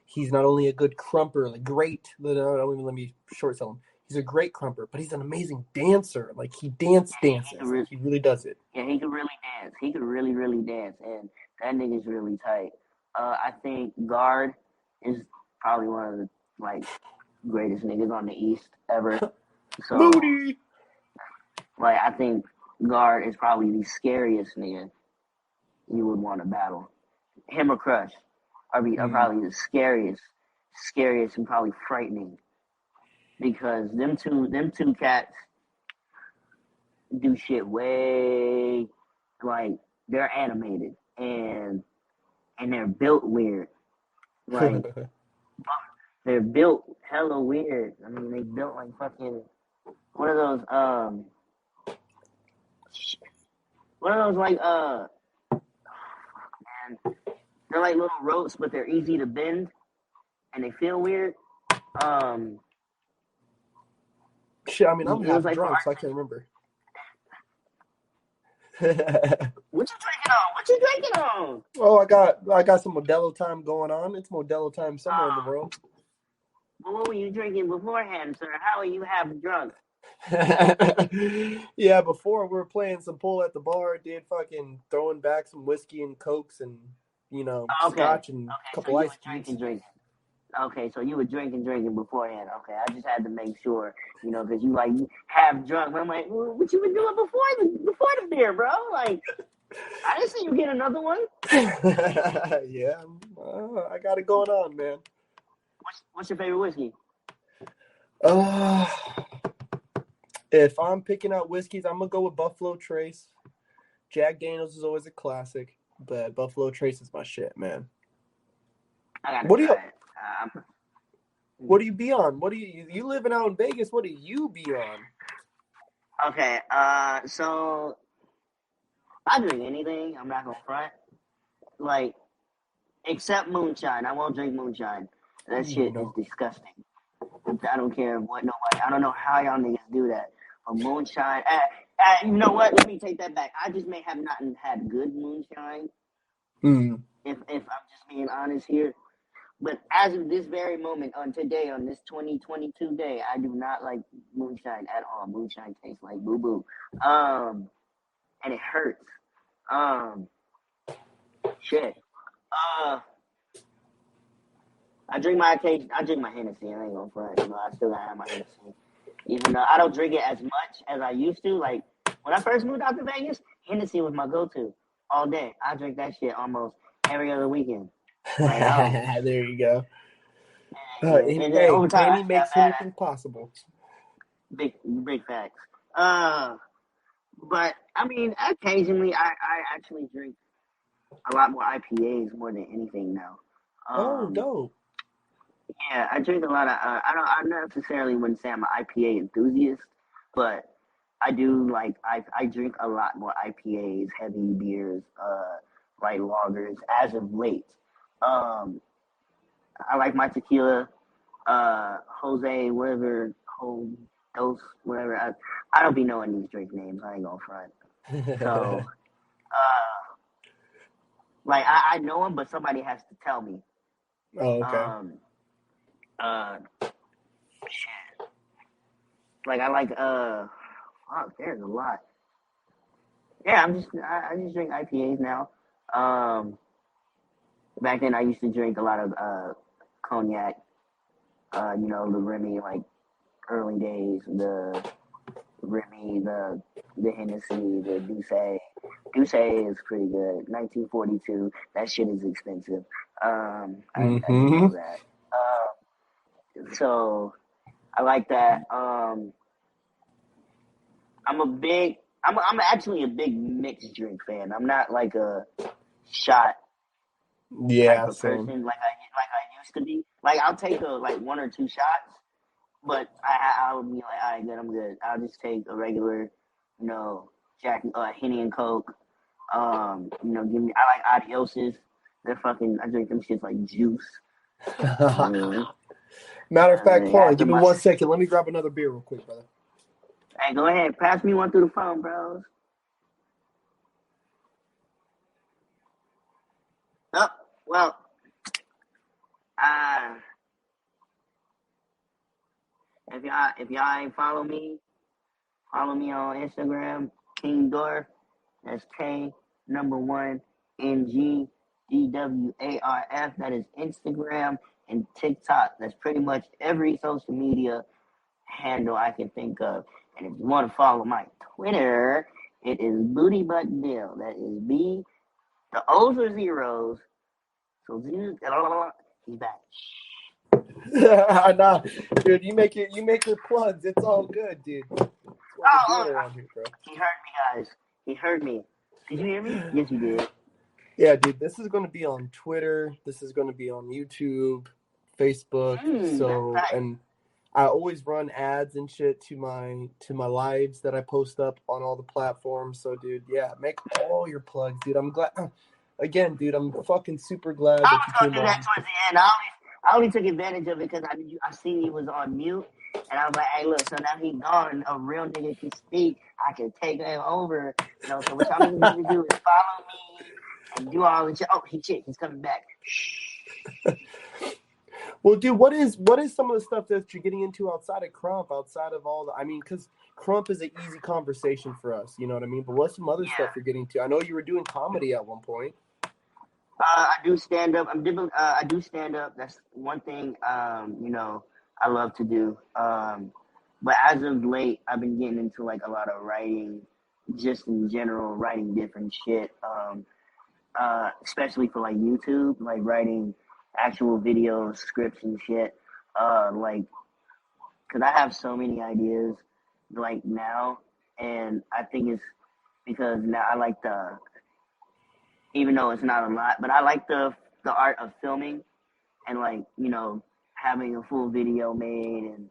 he's not only a good krumper, like great. Let me short sell him. He's a great krumper, but he's an amazing dancer. Like he dances. He really does it. Yeah, he could really dance. He could really, really dance, and that nigga's really tight. I think Guard is probably one of the like greatest niggas on the East ever. So, Moody. Like, I think Guard is probably the scariest nigga you would want to battle. Him or Crush are probably the scariest and probably frightening. Because them two cats do shit way, like, they're animated and they're built weird. Like, they're built hella weird. I mean, they built like fucking one of those like man, they're like little ropes, but they're easy to bend and they feel weird. Shit, I mean, I'm half like drunk, so I can't remember. What you drinking on? Oh, I got some Modelo time going on. It's Modelo time somewhere in the world. Well, what were you drinking beforehand, sir? How are you half drunk? Yeah, before we were playing some pool at the bar, did fucking throwing back some whiskey and cokes and scotch and a couple ice cubes. Drinking. Okay, so you were drinking beforehand. Okay, I just had to make sure, because you like half drunk. But I'm like, well, what you been doing before the beer, bro? Like, I didn't see you get another one. Yeah, I got it going on, man. What's your favorite whiskey? If I'm picking out whiskeys, I'm gonna go with Buffalo Trace. Jack Daniels is always a classic, but Buffalo Trace is my shit, man. What do you be on? What do you living out in Vegas? What do you be on? Okay, so I drink anything. I'm not gonna front, like, except moonshine. I won't drink moonshine. That shit is disgusting. I don't care what nobody. I don't know how y'all niggas do that. But moonshine. You know what? Let me take that back. I just may have not had good moonshine. If I'm just being honest here. But as of this very moment, on this 2022 day, I do not like moonshine at all. Moonshine tastes like boo-boo. And it hurts. Shit. I drink my Hennessy. I ain't gonna front. I still gotta have my Hennessy. Even though I don't drink it as much as I used to. Like, when I first moved out to Vegas, Hennessy was my go-to all day. I drink that shit almost every other weekend. Like, there you go. And then over time, Henny makes anything possible. Big facts. But I mean, occasionally I actually drink a lot more IPAs more than anything now. Oh, Um, dope. yeah, I drink a lot of. I not necessarily wouldn't say I'm an IPA enthusiast, but I do like I drink a lot more IPAs, heavy beers, light lagers as of late. Um, I like my tequila, Jose, whatever, Dose, whatever. I don't be knowing these drink names. I ain't gonna front. So, like I know them, but somebody has to tell me. Oh, okay. Um, uh, like I like fuck, there's a lot. Yeah, I just drink IPAs now. Um, back then I used to drink a lot of cognac. The Remy, like early days, the Remy, the Hennessy, the Douce. Douce is pretty good. 1942. That shit is expensive. I do Mm-hmm. know that. So I like that. I'm actually a big mixed drink fan. I'm not like a shot type Yeah, of same. person like I used to be. Like I'll take like one or two shots, but I'll be like, all right, good, I'm good. I'll just take a regular, Jack Henny and Coke. Give me. I like Adioses. I drink them shits like juice. Matter of fact, hold on. After Give me my, 1 second. Let me grab another beer real quick, brother. hey, go ahead, pass me one through the phone, bros. Oh, well, uh, if y'all ain't follow me on Instagram, King Dwarf. That's K1NGDWARF. That is Instagram and TikTok. That's pretty much every social media handle I can think of. And if you want to follow my Twitter, it is Booty Butt Bill. That is B. The O's are zeros. So he's back. Nah, dude, you make your plugs. It's all good, dude. That's what we're doing around here, bro. He heard me, guys. He heard me. Did you hear me? Yes, you did. Yeah, dude, this is going to be on Twitter. This is going to be on YouTube, Facebook. So, That's and I always run ads and shit to my lives that I post up on all the platforms. So, dude, yeah, make all your plugs, dude. I'm glad. Again, dude, I'm fucking super glad I that was you gonna came do that on. towards the end. I only took advantage of it because I seen he was on mute, and I was like, hey, look, so now he gone. A real nigga can speak. I can take him over. So what y'all niggas need to do is follow me and do all the shit. Oh, he's coming back. Well, dude, what is some of the stuff that you're getting into outside of Krump, outside of all the? I mean, because Krump is an easy conversation for us, you know what I mean. But what's some other stuff you're getting to? I know you were doing comedy at one point. I do stand up. I do stand up. That's one thing. I love to do. But as of late, I've been getting into like a lot of writing, just in general, writing different shit. Especially for like YouTube, like writing actual videos, scripts and shit. Like, cause I have so many ideas, like now, and I think it's because now I like even though it's not a lot, but I like the art of filming and like having a full video made and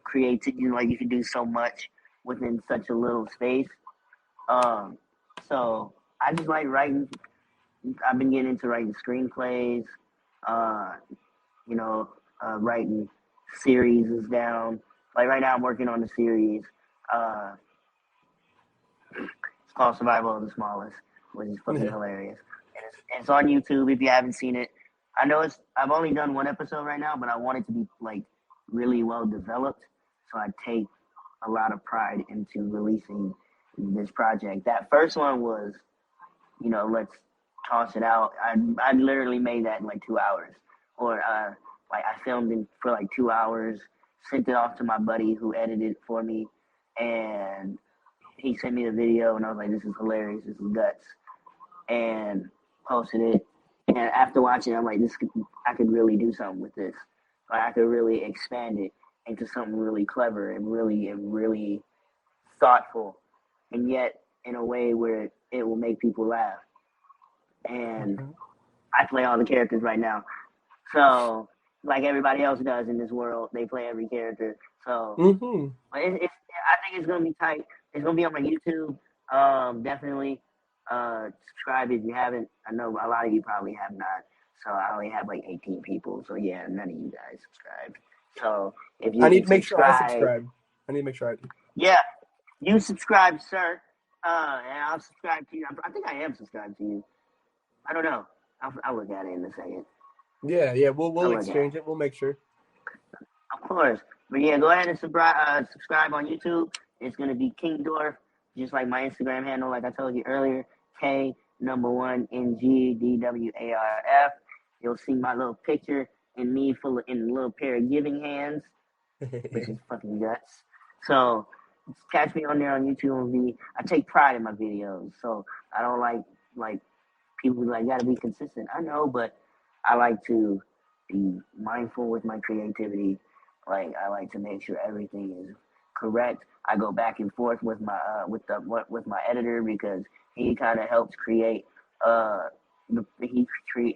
creating like you can do so much within such a little space. Um, so I just like writing. I've been getting into writing screenplays. Uh, writing series is down. Like right now, I'm working on a series. Uh, it's called Survival of the Smallest, which is fucking Yeah. hilarious. And it's on YouTube if you haven't seen it. I know I've only done one episode right now, but I want it to be like really well developed. So I take a lot of pride into releasing this project. That first one was, let's toss it out. I literally made that in like 2 hours, or like I filmed it for like 2 hours, sent it off to my buddy who edited it for me, and he sent me the video, and I was like, this is hilarious, this is guts, and posted it. And after watching it, I'm like, I could really do something with this. Like I could really expand it into something really clever and really thoughtful. and yet in a way where it will make people laugh. And I play all the characters right now. So, like everybody else does in this world, they play every character. So, but I think it's gonna be tight. It's gonna be on my YouTube. Definitely subscribe if you haven't. I know a lot of you probably have not. So I only have like 18 people. So yeah, none of you guys subscribed. So if you I need to make sure I subscribe, subscribe. I need to make sure I do. yeah, you subscribe, sir. And I'll subscribe to you. I think I am subscribed to you. I don't know. I'll look at it in a second. Yeah. We'll exchange it. We'll make sure. Of course. But yeah, go ahead and subscribe on YouTube. It's going to be King Dwarf, just like my Instagram handle, like I told you earlier. K1NGDWARF. You'll see my little picture and me in a little pair of giving hands, which is fucking guts. So catch me on there on YouTube. I take pride in my videos. So I don't like people like gotta be consistent. I know, but I like to be mindful with my creativity. Like I like to make sure everything is correct. I go back and forth with my with my editor because he kind of helps create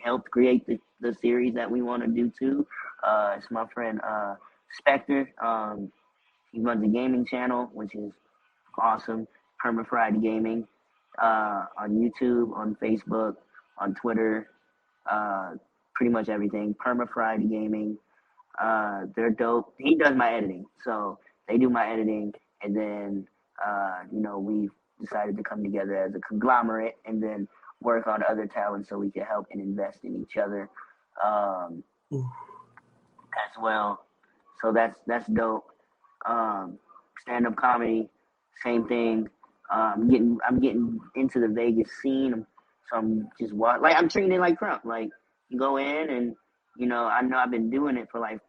helped create the series that we want to do too. It's my friend Spectre. He runs a gaming channel, which is awesome. Permafried Gaming on YouTube, on Facebook, on Twitter, pretty much everything. Permafried Gaming. They're dope. He does my editing, so they do my editing, and then we decided to come together as a conglomerate, and then work on other talents so we can help and invest in each other as well. So that's dope. Stand-up comedy, same thing. I'm getting into the Vegas scene, so I'm just I'm treating it like Krump. Like you go in and I know I've been doing it for like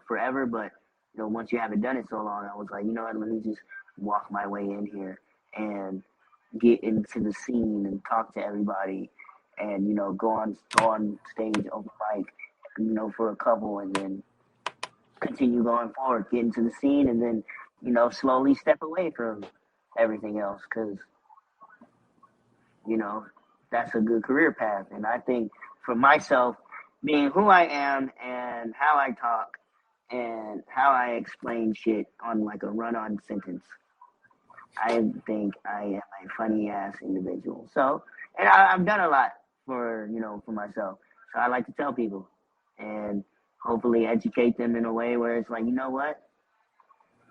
forever, but once you haven't done it so long, I was like, what, let me just walk my way in here and get into the scene and talk to everybody, and go on stage, open mic, for a couple, and then continue going forward, get into the scene, and then slowly step away from everything else, because that's a good career path. And I think for myself, being who I am and how I talk and how I explain shit on like a run-on sentence, I think I am a funny ass individual. So, and I've done a lot for myself. So I like to tell people and hopefully educate them in a way where it's like, you know what?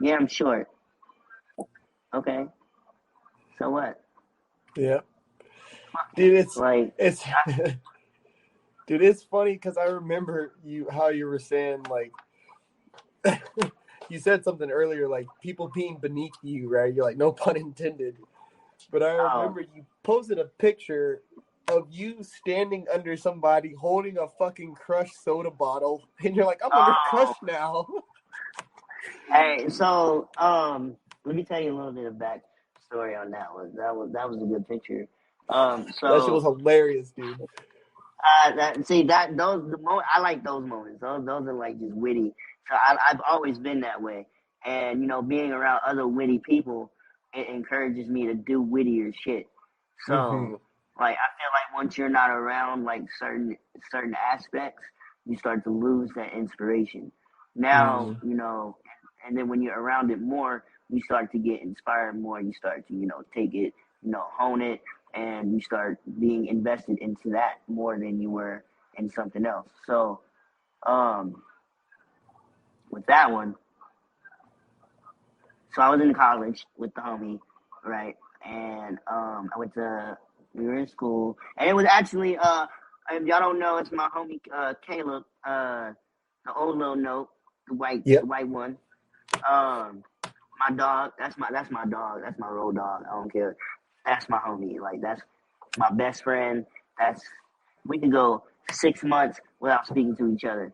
Yeah, I'm short. Okay. So what? Yeah. Dude, it's dude, it's funny because I remember how you were saying, like, you said something earlier, like people being beneath you, right? You're like, no pun intended. But I remember you posted a picture of you standing under somebody holding a fucking crushed soda bottle, and you're like, I'm under crush now. Hey, so let me tell you a little bit of backstory on that one. That was a good picture. So that shit was hilarious, dude. I like those moments. Those are like just witty. So I've always been that way, and being around other witty people, it encourages me to do wittier shit. So like I feel like once you're not around like certain aspects, you start to lose that inspiration. Now and then when you're around it more, you start to get inspired more. You start to take it, hone it, and you start being invested into that more than you were in something else. So, with that one, so I was in college with the homie, right? And we were in school, and it was actually, if y'all don't know, it's my homie Caleb, the old little note, the white one. My dog, that's my dog, that's my road dog. I don't care. That's my homie. Like that's my best friend. We can go 6 months without speaking to each other.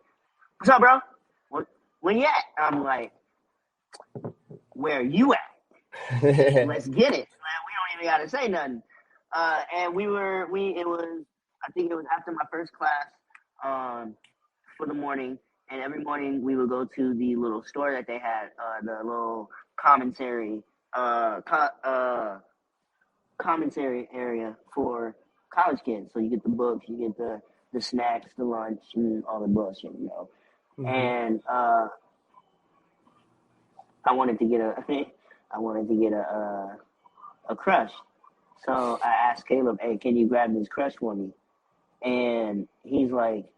What's up, bro? Where you at? I'm like, where you at? Let's get it. Like, we don't even gotta say nothing. And I think it was after my first class, for the morning, and every morning we would go to the little store that they had, the little commissary, commentary area for college kids. So you get the books, you get the snacks, the lunch, and all the bullshit, you know. Mhm. And I wanted to get a crush. So I asked Caleb, "Hey, can you grab this crush for me?" And he's like,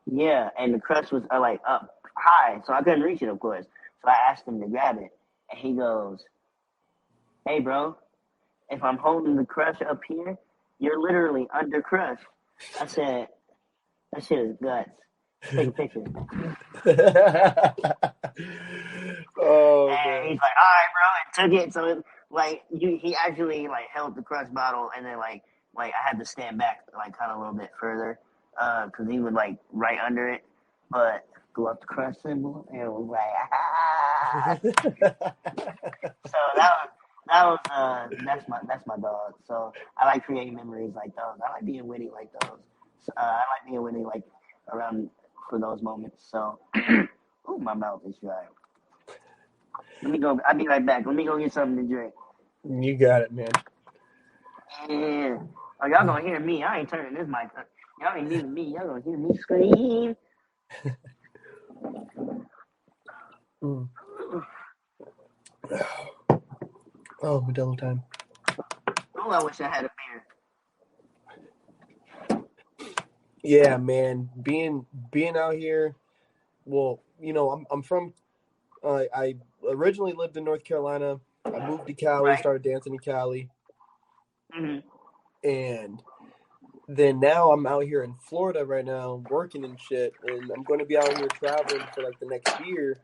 "Yeah." And the crush was like up high, so I couldn't reach it, of course. So I asked him to grab it, and he goes, "Hey, bro, if I'm holding the crush up here, you're literally under crush." I said, "That shit is guts. Take a picture." Oh And man. he's like, "All right, bro," and took it. So he actually like held the crush bottle, and then like I had to stand back like kind of a little bit further, because he was like right under it, but go up the crush symbol, and it was like, ah. So that's my dog. So I like creating memories like those. I like being witty like those. I like being witty like around for those moments. So, ooh, my mouth is dry. Let me go. I'll be right back. Let me go get something to drink. You got it, man. Yeah. Oh, y'all gonna hear me. I ain't turning this mic up. Y'all ain't muting me. Y'all gonna hear me scream. Mm. Oh, Modelo time. Oh, I wish I had a beer. Yeah, man. Being out here. Well, you know, I'm from. I originally lived in North Carolina. I moved to Cali, Right. started dancing in Cali, Mhm. and then now I'm out here in Florida right now, working and shit, and I'm going to be out here traveling for like the next year.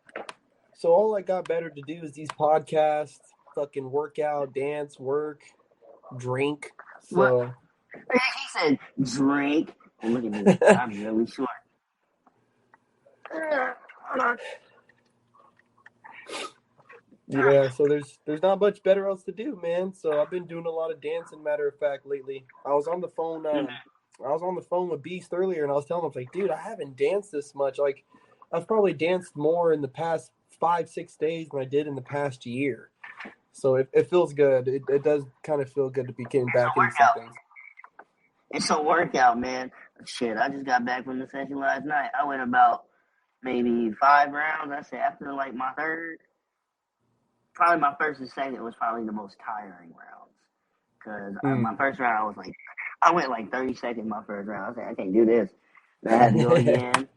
So all I got better to do is these podcasts, fucking workout, dance, work, drink. What? So He said drink. And look at me. I'm really short. Hold on. yeah, so there's not much better else to do, man. So I've been doing a lot of dancing. Matter of fact, lately I was on the phone. I was on the phone with Beast earlier, and I was telling him, I was like, dude, I haven't danced this much. Like, I've probably danced more in the past 5-6 days than I did in the past year. So it feels good. It does kind of feel good to be getting back into some things. It's a workout, man. Shit, I just got back from the session last night. I went about maybe 5 rounds. I said after like my third, probably my first and second was probably the most tiring rounds. Because my first round, I went like 30 seconds my first round. I said, I can't do this. And I had to go again. And then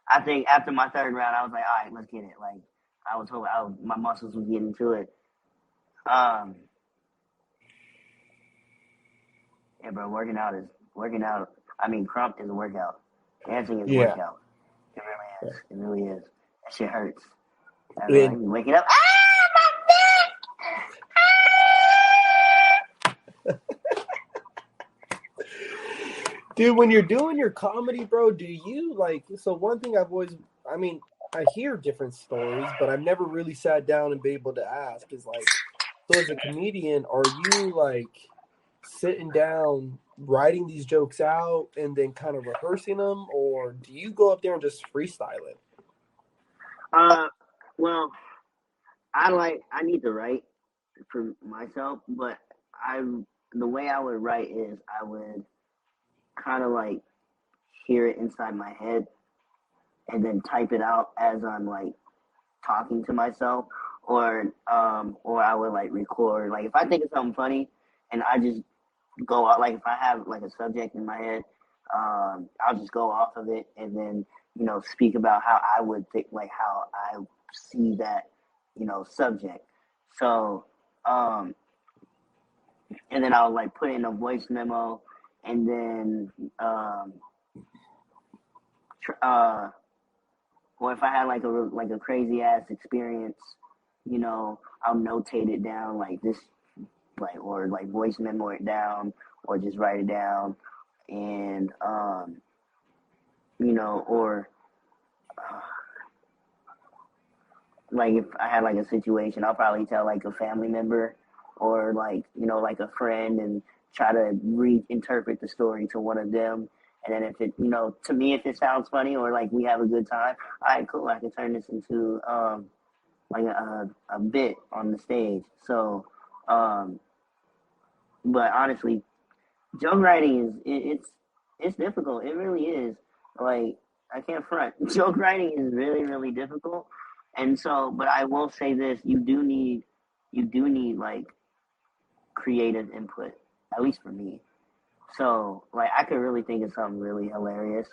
I think after my third round, I was like, all right, let's get it. Like, I was hoping my muscles was getting to it. Yeah, bro, working out. I mean, Krump is a workout. Dancing is a Yeah. workout. It really is. It really is. That shit hurts. I And- mean, waking up. Dude, when you're doing your comedy, bro, do you like? So one thing I mean, I hear different stories, but I've never really sat down and been able to ask is like, so as a comedian, are you like sitting down, writing these jokes out, and then kind of rehearsing them, or do you go up there and just freestyle it? Well, I need to write for myself, but the way I would write is I would kind of like hear it inside my head and then type it out as I'm like talking to myself, or I would like record. Like if I think of something funny and I just go out, like if I have like a subject in my head, I'll just go off of it and then speak about how I would think, like how I see that subject. So and then I'll like put in a voice memo, and then or if I had like a crazy ass experience, I'll notate it down like this, like, or like voice memo it down, or just write it down, and or like if I had like a situation, I'll probably tell like a family member or like like a friend, and try to reinterpret the story to one of them. And then if it to me, if it sounds funny or like we have a good time, all right, cool, I can turn this into like a bit on the stage. So But honestly, joke writing it's difficult. It really is. Like, I can't front. Joke writing is really, really difficult. And so, but I will say this: you do need like creative input, at least for me. So, like, I could really think of something really hilarious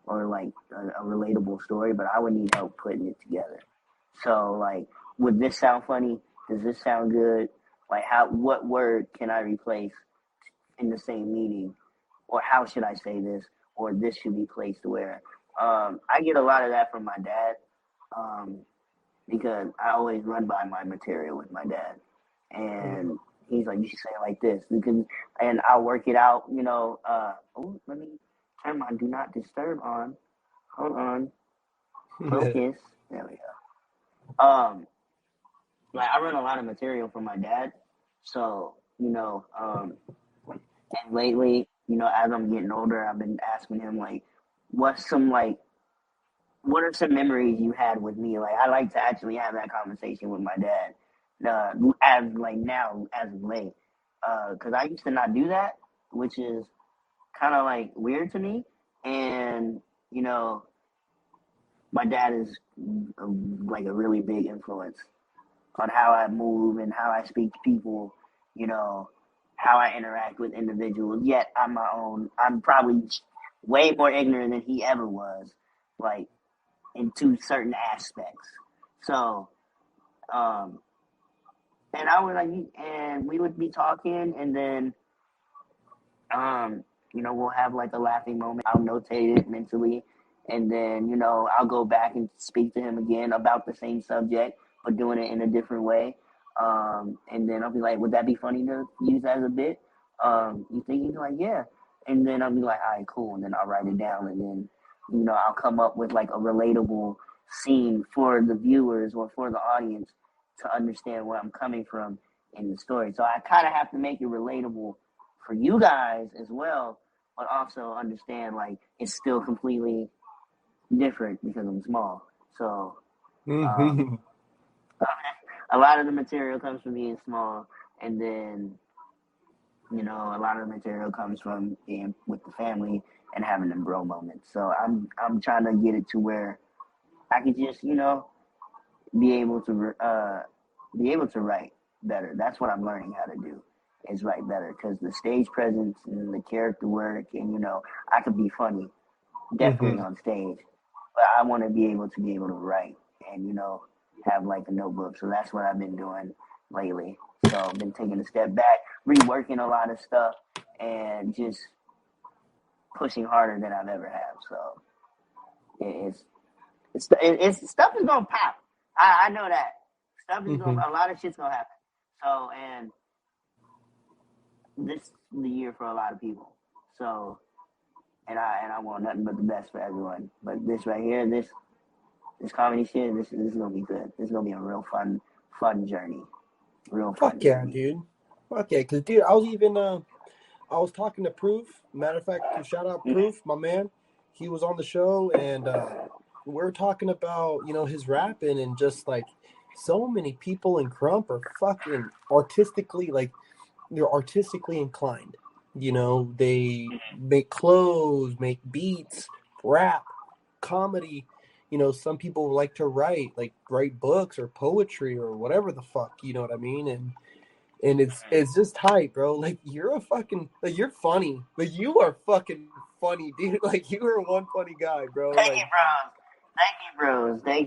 or like a relatable story, but I would need help putting it together. So, like, would this sound funny? Does this sound good? Like, what word can I replace in the same meaning? Or how should I say this? Or this should be placed where? I get a lot of that from my dad, because I always run by my material with my dad. And he's like, you should say it like this. And I'll work it out, let me turn my do not disturb on. Hold on. Focus. There we go. Like, I run a lot of material from my dad. So, and lately, as I'm getting older, I've been asking him, like, what are some memories you had with me? Like, I like to actually have that conversation with my dad, as like now, as of late. Because I used to not do that, which is kind of like weird to me. And, my dad is like a really big influence on how I move and how I speak to people, how I interact with individuals. Yet I'm probably way more ignorant than he ever was, like, into certain aspects. So, and I would and we would be talking, and then, we'll have like a laughing moment. I'll notate it mentally, and then, I'll go back and speak to him again about the same subject, but doing it in a different way. And then I'll be like, would that be funny to use as a bit? You think? He's like, yeah. And then I'll be like, all right, cool. And then I'll write it down, and then, I'll come up with like a relatable scene for the viewers or for the audience to understand where I'm coming from in the story. So I kind of have to make it relatable for you guys as well, but also understand, like, it's still completely different because I'm small. So, a lot of the material comes from being small, and then, a lot of the material comes from being with the family and having them bro moments. So I'm trying to get it to where I could just, be able to write better. That's what I'm learning how to do, is write better, because the stage presence and the character work, and I could be funny definitely on stage, but I want to be able to write and have like a notebook. So that's what I've been doing lately. So I've been taking a step back, reworking a lot of stuff, and just pushing harder than I've ever have. So it's stuff is gonna pop. I know that stuff is gonna, a lot of shit's gonna happen. So, and this is the year for a lot of people. So, and I want nothing but the best for everyone. But this right here, this comedy shit, this is gonna be good. This is gonna be a real fun journey. Real fun. Fuck yeah, dude. Fuck yeah, because, dude, I was talking to Proof. Matter of fact, shout out Proof, my man. He was on the show, and we're talking about, his rapping, and just like so many people in Krump are fucking they're artistically inclined. They make clothes, make beats, rap, comedy. Some people like to write books or poetry or whatever the fuck, you know what I mean? And it's just tight, bro. Like, you're you're funny. Like, you are fucking funny, dude. Like, you are one funny guy, bro. Thank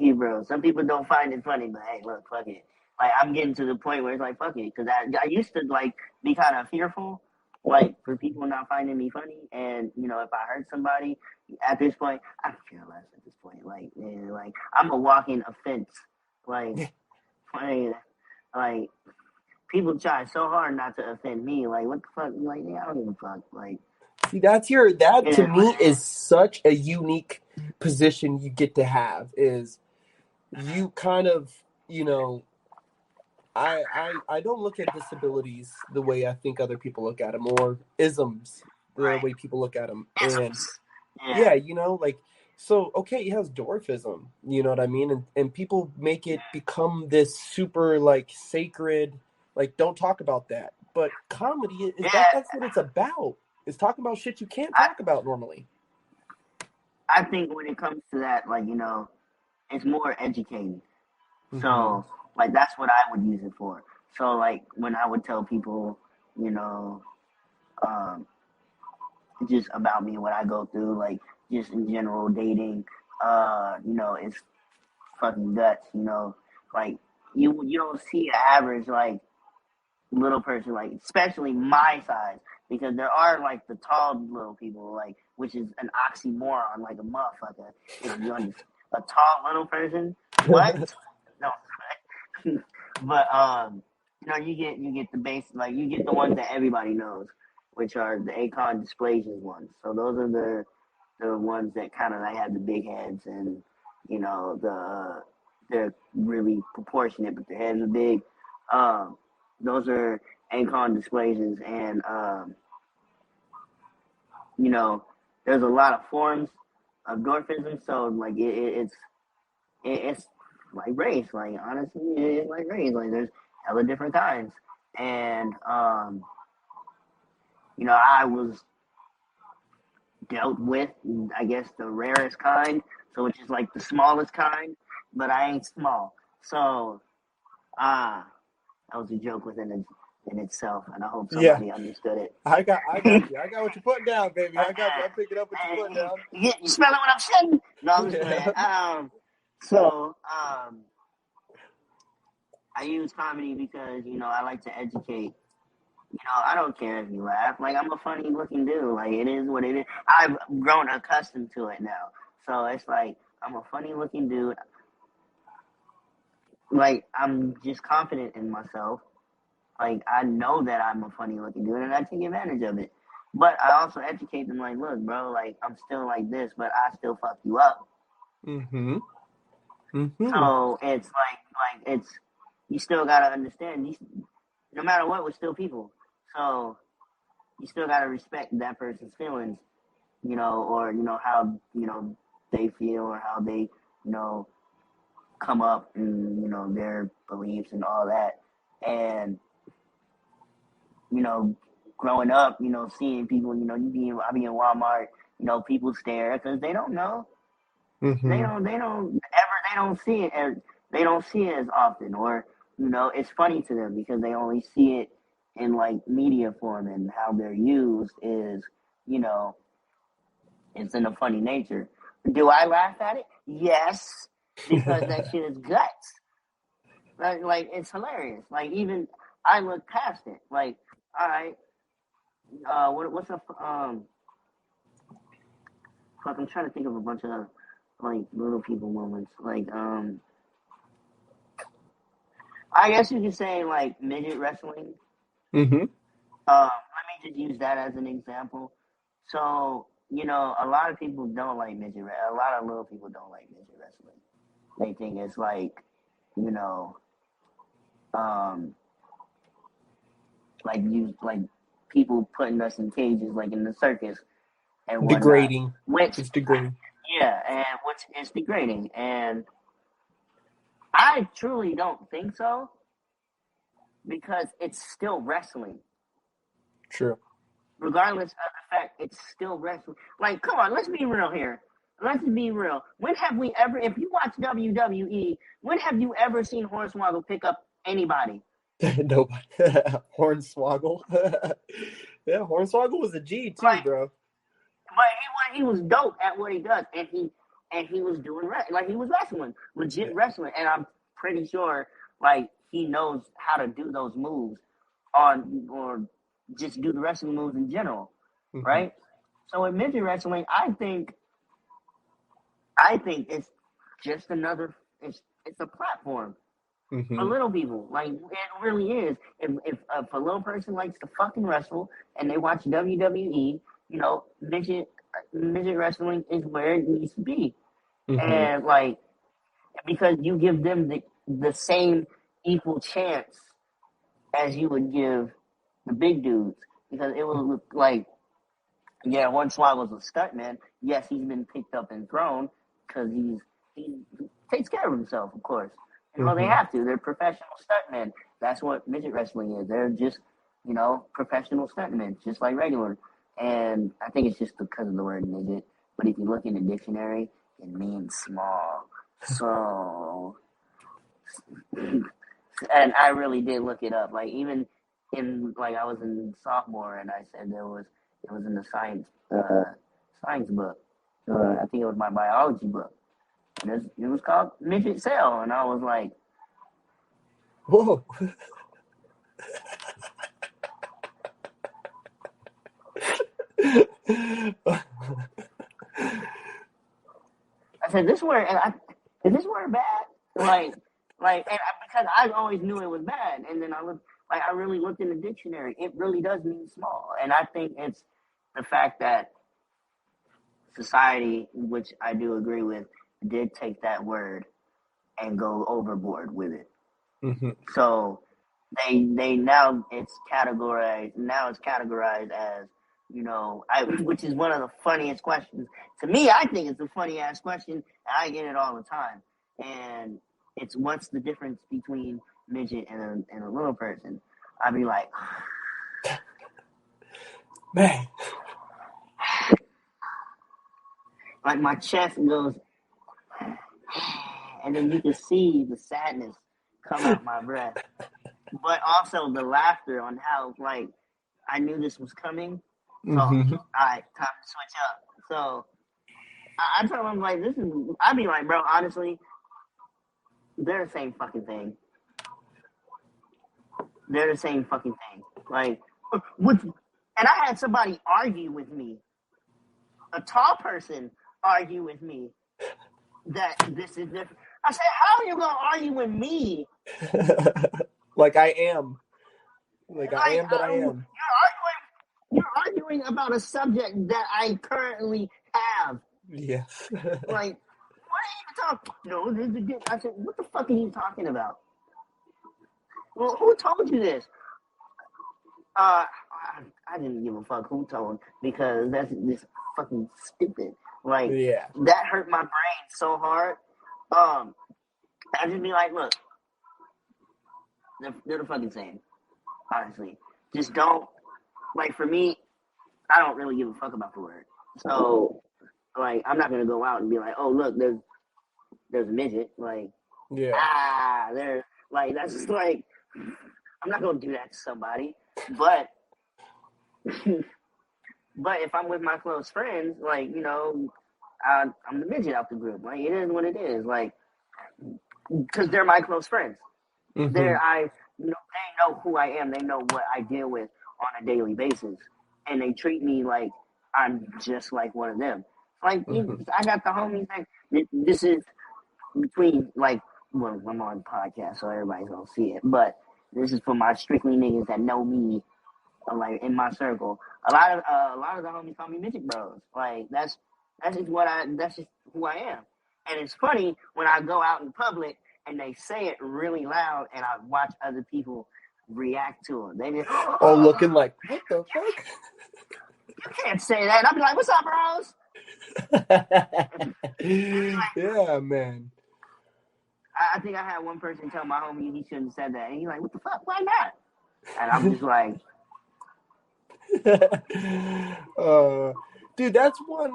you, bros. Some people don't find it funny, but hey, look, fuck it. Like, I'm getting to the point where it's like, fuck it. Because I used to, like, be kind of fearful, like, for people not finding me funny. And, if I hurt somebody, at this point, I feel less at this point. Like, man, like, I'm a walking offense. Like, like, people try so hard not to offend me. Like, what the fuck? Like, yeah, I don't give a fuck. Like, see, to me is such a unique position you get to have, is you kind of, I don't look at disabilities the way I think other people look at them, or isms the way people look at them. And yeah, like, so, okay, he has dwarfism, you know what I mean? And people make it become this super, like, sacred, like, don't talk about that. but comedy is Yeah. that's what it's about. It's talking about shit you can't talk about normally. I think when it comes to that, like, it's more educating. So, like, that's what I would use it for. So, like, when I would tell people, just about me, what I go through, like, just in general, dating, it's fucking guts, like, you don't see an average, like, little person, like, especially my size, because there are, like, the tall little people, like, which is an oxymoron, like a motherfucker. If you understand, a tall little person, what? No, but you get the base, like, you get the ones that everybody knows, which are the Akon dysplasias ones. So those are the ones that kind of like have the big heads, and they're really proportionate, but their heads are big. Those are Akon dysplasias, and there's a lot of forms of dwarfism. So like it's like race. Like honestly, it's like race. Like there's hella different kinds, and I was dealt with, I guess, the rarest kind. So it's just like the smallest kind, but I ain't small. So that was a joke in itself, and I hope somebody understood it. I got you. I got what you're putting down, baby. I got you. I'm picking up what you're putting down. You smelling what I'm saying? No, I'm just playing. I use comedy because, I like to educate. I don't care if you laugh. Like, I'm a funny looking dude. Like, it is what it is. I've grown accustomed to it now. So it's like, I'm a funny looking dude. Like, I'm just confident in myself. Like, I know that I'm a funny looking dude, and I take advantage of it. But I also educate them, like, look, bro, like, I'm still like this, but I still fuck you up. Mm-hmm. So it's like it's, you still gotta understand, no matter what, we're still people. So you still gotta respect that person's feelings, or how they feel, or how they come up, and their beliefs and all that. And growing up, seeing people, I be in Walmart, people stare because they don't know. Mm-hmm. They don't see it as often, or it's funny to them because they only see it in like media form, and how they're used is it's in a funny nature. Do I laugh at it? Yes, because that shit is guts. Like it's hilarious. Like even I look past it. Like, all right, what's up? Fuck, I'm trying to think of a bunch of like little people moments. Like, I guess you could say like midget wrestling. Mm-hmm. Let me just use that as an example. So, a lot of people don't like midget wrestling. A lot of little people don't like midget wrestling. They think it's like, like people putting us in cages, like in the circus and whatnot. Degrading. Which, it's degrading. Yeah, and which is degrading. And I truly don't think so, because it's still wrestling. True. Regardless of the fact, it's still wrestling. Like, come on, let's be real here. Let's be real. When have we ever, if you watch WWE, when have you ever seen Hornswoggle pick up anybody? Nobody. Hornswoggle. Yeah, Hornswoggle was a G too, bro. But he was dope at what he does, and he was doing he was wrestling, legit wrestling, and I'm pretty sure like he knows how to do those moves or just do the wrestling moves in general, right? So in midget wrestling, I think it's just another. It's a platform for little people. Like it really is. If a little person likes to fucking wrestle and they watch WWE, midget wrestling is where it needs to be, and like because you give them the same equal chance as you would give the big dudes, because it will look like, yeah, Hornswoggle's a stuntman. Yes, he's been picked up and thrown because he takes care of himself, of course. They have to. They're professional stuntmen. That's what midget wrestling is. They're just professional stuntmen, just like regular. And I think it's just because of the word midget. But if you look in the dictionary, it means small. So, and I really did look it up. Like even I was in sophomore, and I said it was in the science book. I think it was my biology book. And it was called midget cell, and I was like, whoa. I said, is this word bad? Because I always knew it was bad, and then I really looked in the dictionary. It really does mean small, and I think it's the fact that society, which I do agree with, did take that word and go overboard with it. Mm-hmm. So they now it's categorized as, which is one of the funniest questions. To me, I think it's a funny ass question, and I get it all the time. And it's, what's the difference between midget and a little person? I'd be like, man, like my chest goes, and then you can see the sadness come out my breath, but also the laughter on how I knew this was coming. So, mm-hmm. all right, time to switch up. So, I tell them, I'd be like, bro, honestly, they're the same fucking thing. They're the same fucking thing. And I had somebody argue with me, a tall person argue with me that this is different. I said, how are you going to argue with me? Like I am. Like I am that I am. You're arguing about a subject that I currently have. Yes. What are you even talking? No, I said, what the fuck are you talking about? Well, who told you this? I didn't give a fuck who told, because that's just fucking stupid. Yeah. That hurt my brain so hard. I just be like, look, they're the fucking same. Honestly, just don't, for me, I don't really give a fuck about the word. So, I'm not gonna go out and be like, oh, look, there's a midget. Yeah. There, that's just I'm not gonna do that to somebody. But if I'm with my close friends, I'm the midget out the group. It is what it is. Because they're my close friends. Mm-hmm. They know who I am. They know what I deal with on a daily basis, and they treat me like I'm just like one of them. Mm-hmm. I got the homies. This is between I'm on podcast, so everybody's gonna see it. But this is for my strictly niggas that know me, in my circle. A lot of the homies call me midget bros. That's just who I am. And it's funny when I go out in public and they say it really loud, and I watch other people react to it. They just looking like, what the fuck? You can't say that. And I'll be like, what's up, bros? Yeah, man. I think I had one person tell my homie he shouldn't have said that, and he's like, what the fuck? Why not? And I'm just like, Dude, that's one,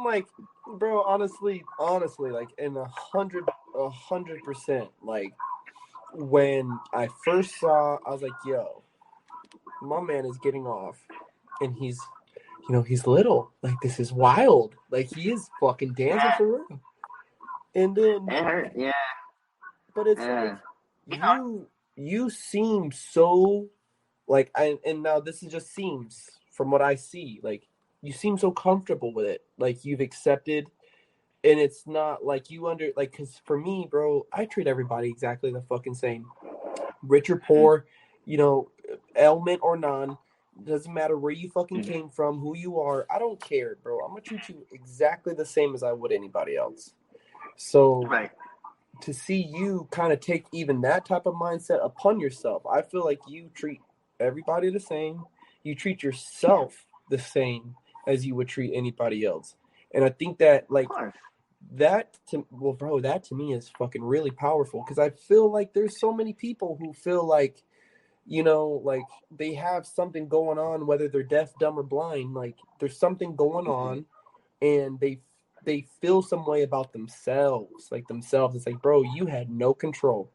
bro, honestly, in 100%, when I first saw, I was like, yo, my man is getting off, and he's little. This is wild. He is fucking dancing for real. And then it hurt, yeah. But it's you seem so, and now this is just seems from what I see, you seem so comfortable with it. You've accepted, and it's not because for me, bro, I treat everybody exactly the fucking same. Rich or poor, ailment or none, doesn't matter where you fucking came from, who you are. I don't care, bro. I'm gonna treat you exactly the same as I would anybody else. So to see you kind of take even that type of mindset upon yourself, I feel like you treat everybody the same. You treat yourself the same as you would treat anybody else. And I think that that to me is fucking really powerful, because I feel like there's so many people who feel like you know, like they have something going on, whether they're deaf, dumb, or blind. Like there's something going on, and they feel some way about themselves. Like themselves, it's like, bro, you had no control.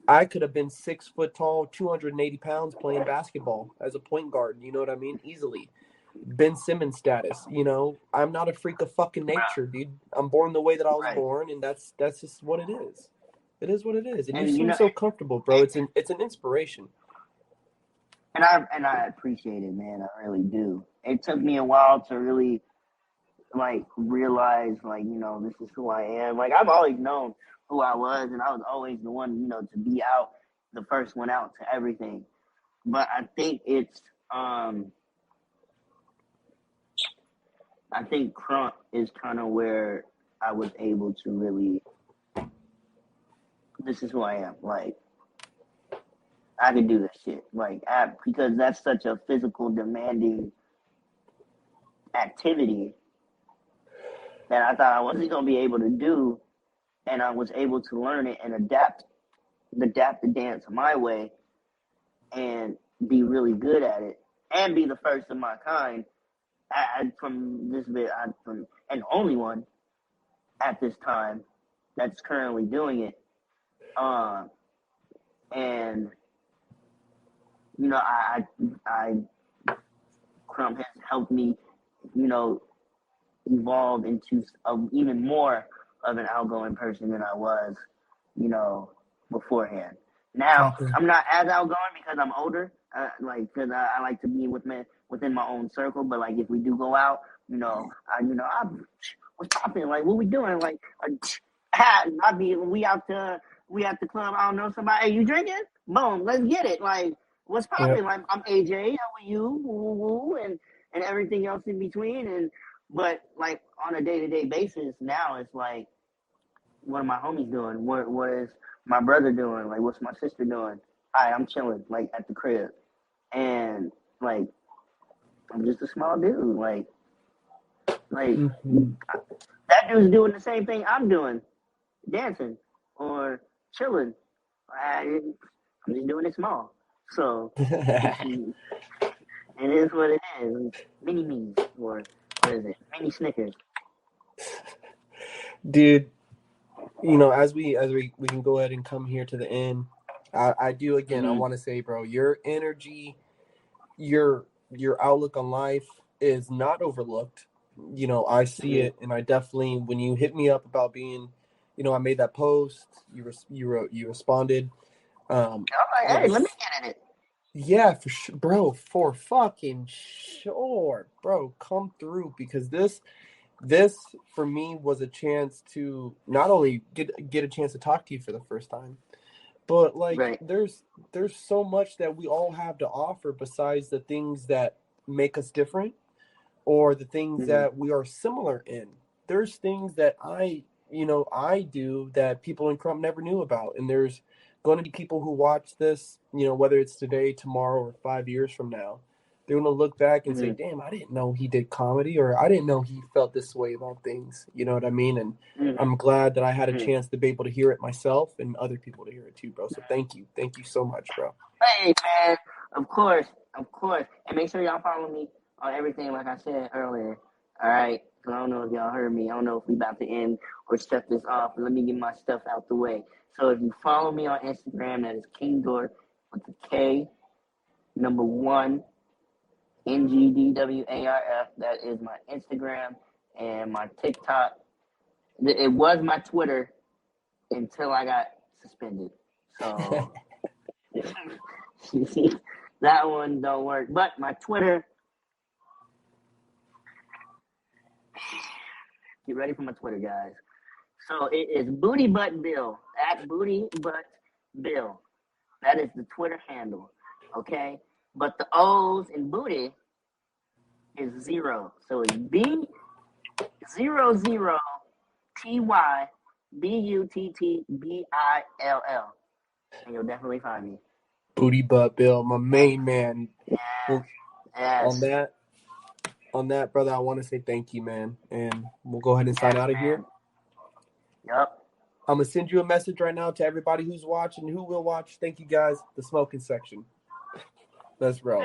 I could have been 6 foot tall, 280 pounds playing basketball as a point guard. You know what I mean? Easily. Ben Simmons status. You know, I'm not a freak of fucking nature, dude. I'm born the way that I was Right. born, and that's just what it is. It is what it is, and you And seem so comfortable, bro. It's an inspiration. and I appreciate it, man. I really do. It took me a while to really like realize, like, this is who I am. Like, I've always known who I was, and I was always the one, to be out, the first one out to everything. But I think I think Krump is kind of where I was able to really, this is who I am. Like, I can do this shit. Like, because that's such a physical demanding activity that I thought I wasn't going to be able to do. And I was able to learn it and adapt the dance my way and be really good at it and be the first of my kind. From this bit, and only one at this time that's currently doing it. And Krump has helped me, evolve into even more of an outgoing person than I was, beforehand. Now, Okay. I'm not as outgoing because I'm older, because I like to be within my own circle. But like, if we do go out, what's popping? Like, what we doing? We at the club. I don't know somebody. Hey, you drinking? Boom, let's get it. Like, what's popping? Yep. Like, I'm AJ. How are you? Woo, woo, and everything else in between. But like on a day-to-day basis, now it's like, what are my homies doing? What is my brother doing? Like, what's my sister doing? Hi, I'm chilling, like, at the crib. And, like, I'm just a small dude. Like Mm-hmm. that dude's doing the same thing I'm doing, dancing or chilling. I'm just doing it small. So, it is what it is. Mini me's, or what is it? Mini Snickers. Dude, as we can go ahead and come here to the end. I do again. I want to say, bro, your energy, your outlook on life is not overlooked. I see it, and I definitely, when you hit me up about being, I made that post. You responded. I'm like, hey, let me get in it. Yeah, for sure, bro. For fucking sure, bro. Come through, because this for me was a chance to not only get a chance to talk to you for the first time, but like Right. there's so much that we all have to offer besides the things that make us different or the things that we are similar in. There's things that I do that people in Crump never knew about, and there's going to be people who watch this, whether it's today, tomorrow, or 5 years from now. They're going to look back and say, damn, I didn't know he did comedy, or I didn't know he felt this way about things. You know what I mean? And I'm glad that I had a chance to be able to hear it myself and other people to hear it too, bro. So thank you. Thank you so much, bro. Hey, man. Of course. And make sure y'all follow me on everything, like I said earlier. All right? Because I don't know if y'all heard me. I don't know if we about to end or shut this off. But let me get my stuff out the way. So if you follow me on Instagram, that is King Dwarf with the K, number 1, NGDWARF. That is my Instagram and my TikTok. It was my Twitter until I got suspended. So that one don't work. But my Twitter, get ready for my Twitter, guys. So it is Booty Butt Bill, at Booty Butt Bill. That is the Twitter handle, okay? But the O's in booty is 0. So it's B00TYBUTTBILL. And you'll definitely find me. Booty Butt Bill, my main man. Well, Yes. on that, brother, I want to say thank you, man. And we'll go ahead and sign out of here. Yep. I'm gonna send you a message right now to everybody who's watching, who will watch. Thank you guys. The smoking section. Let's roll.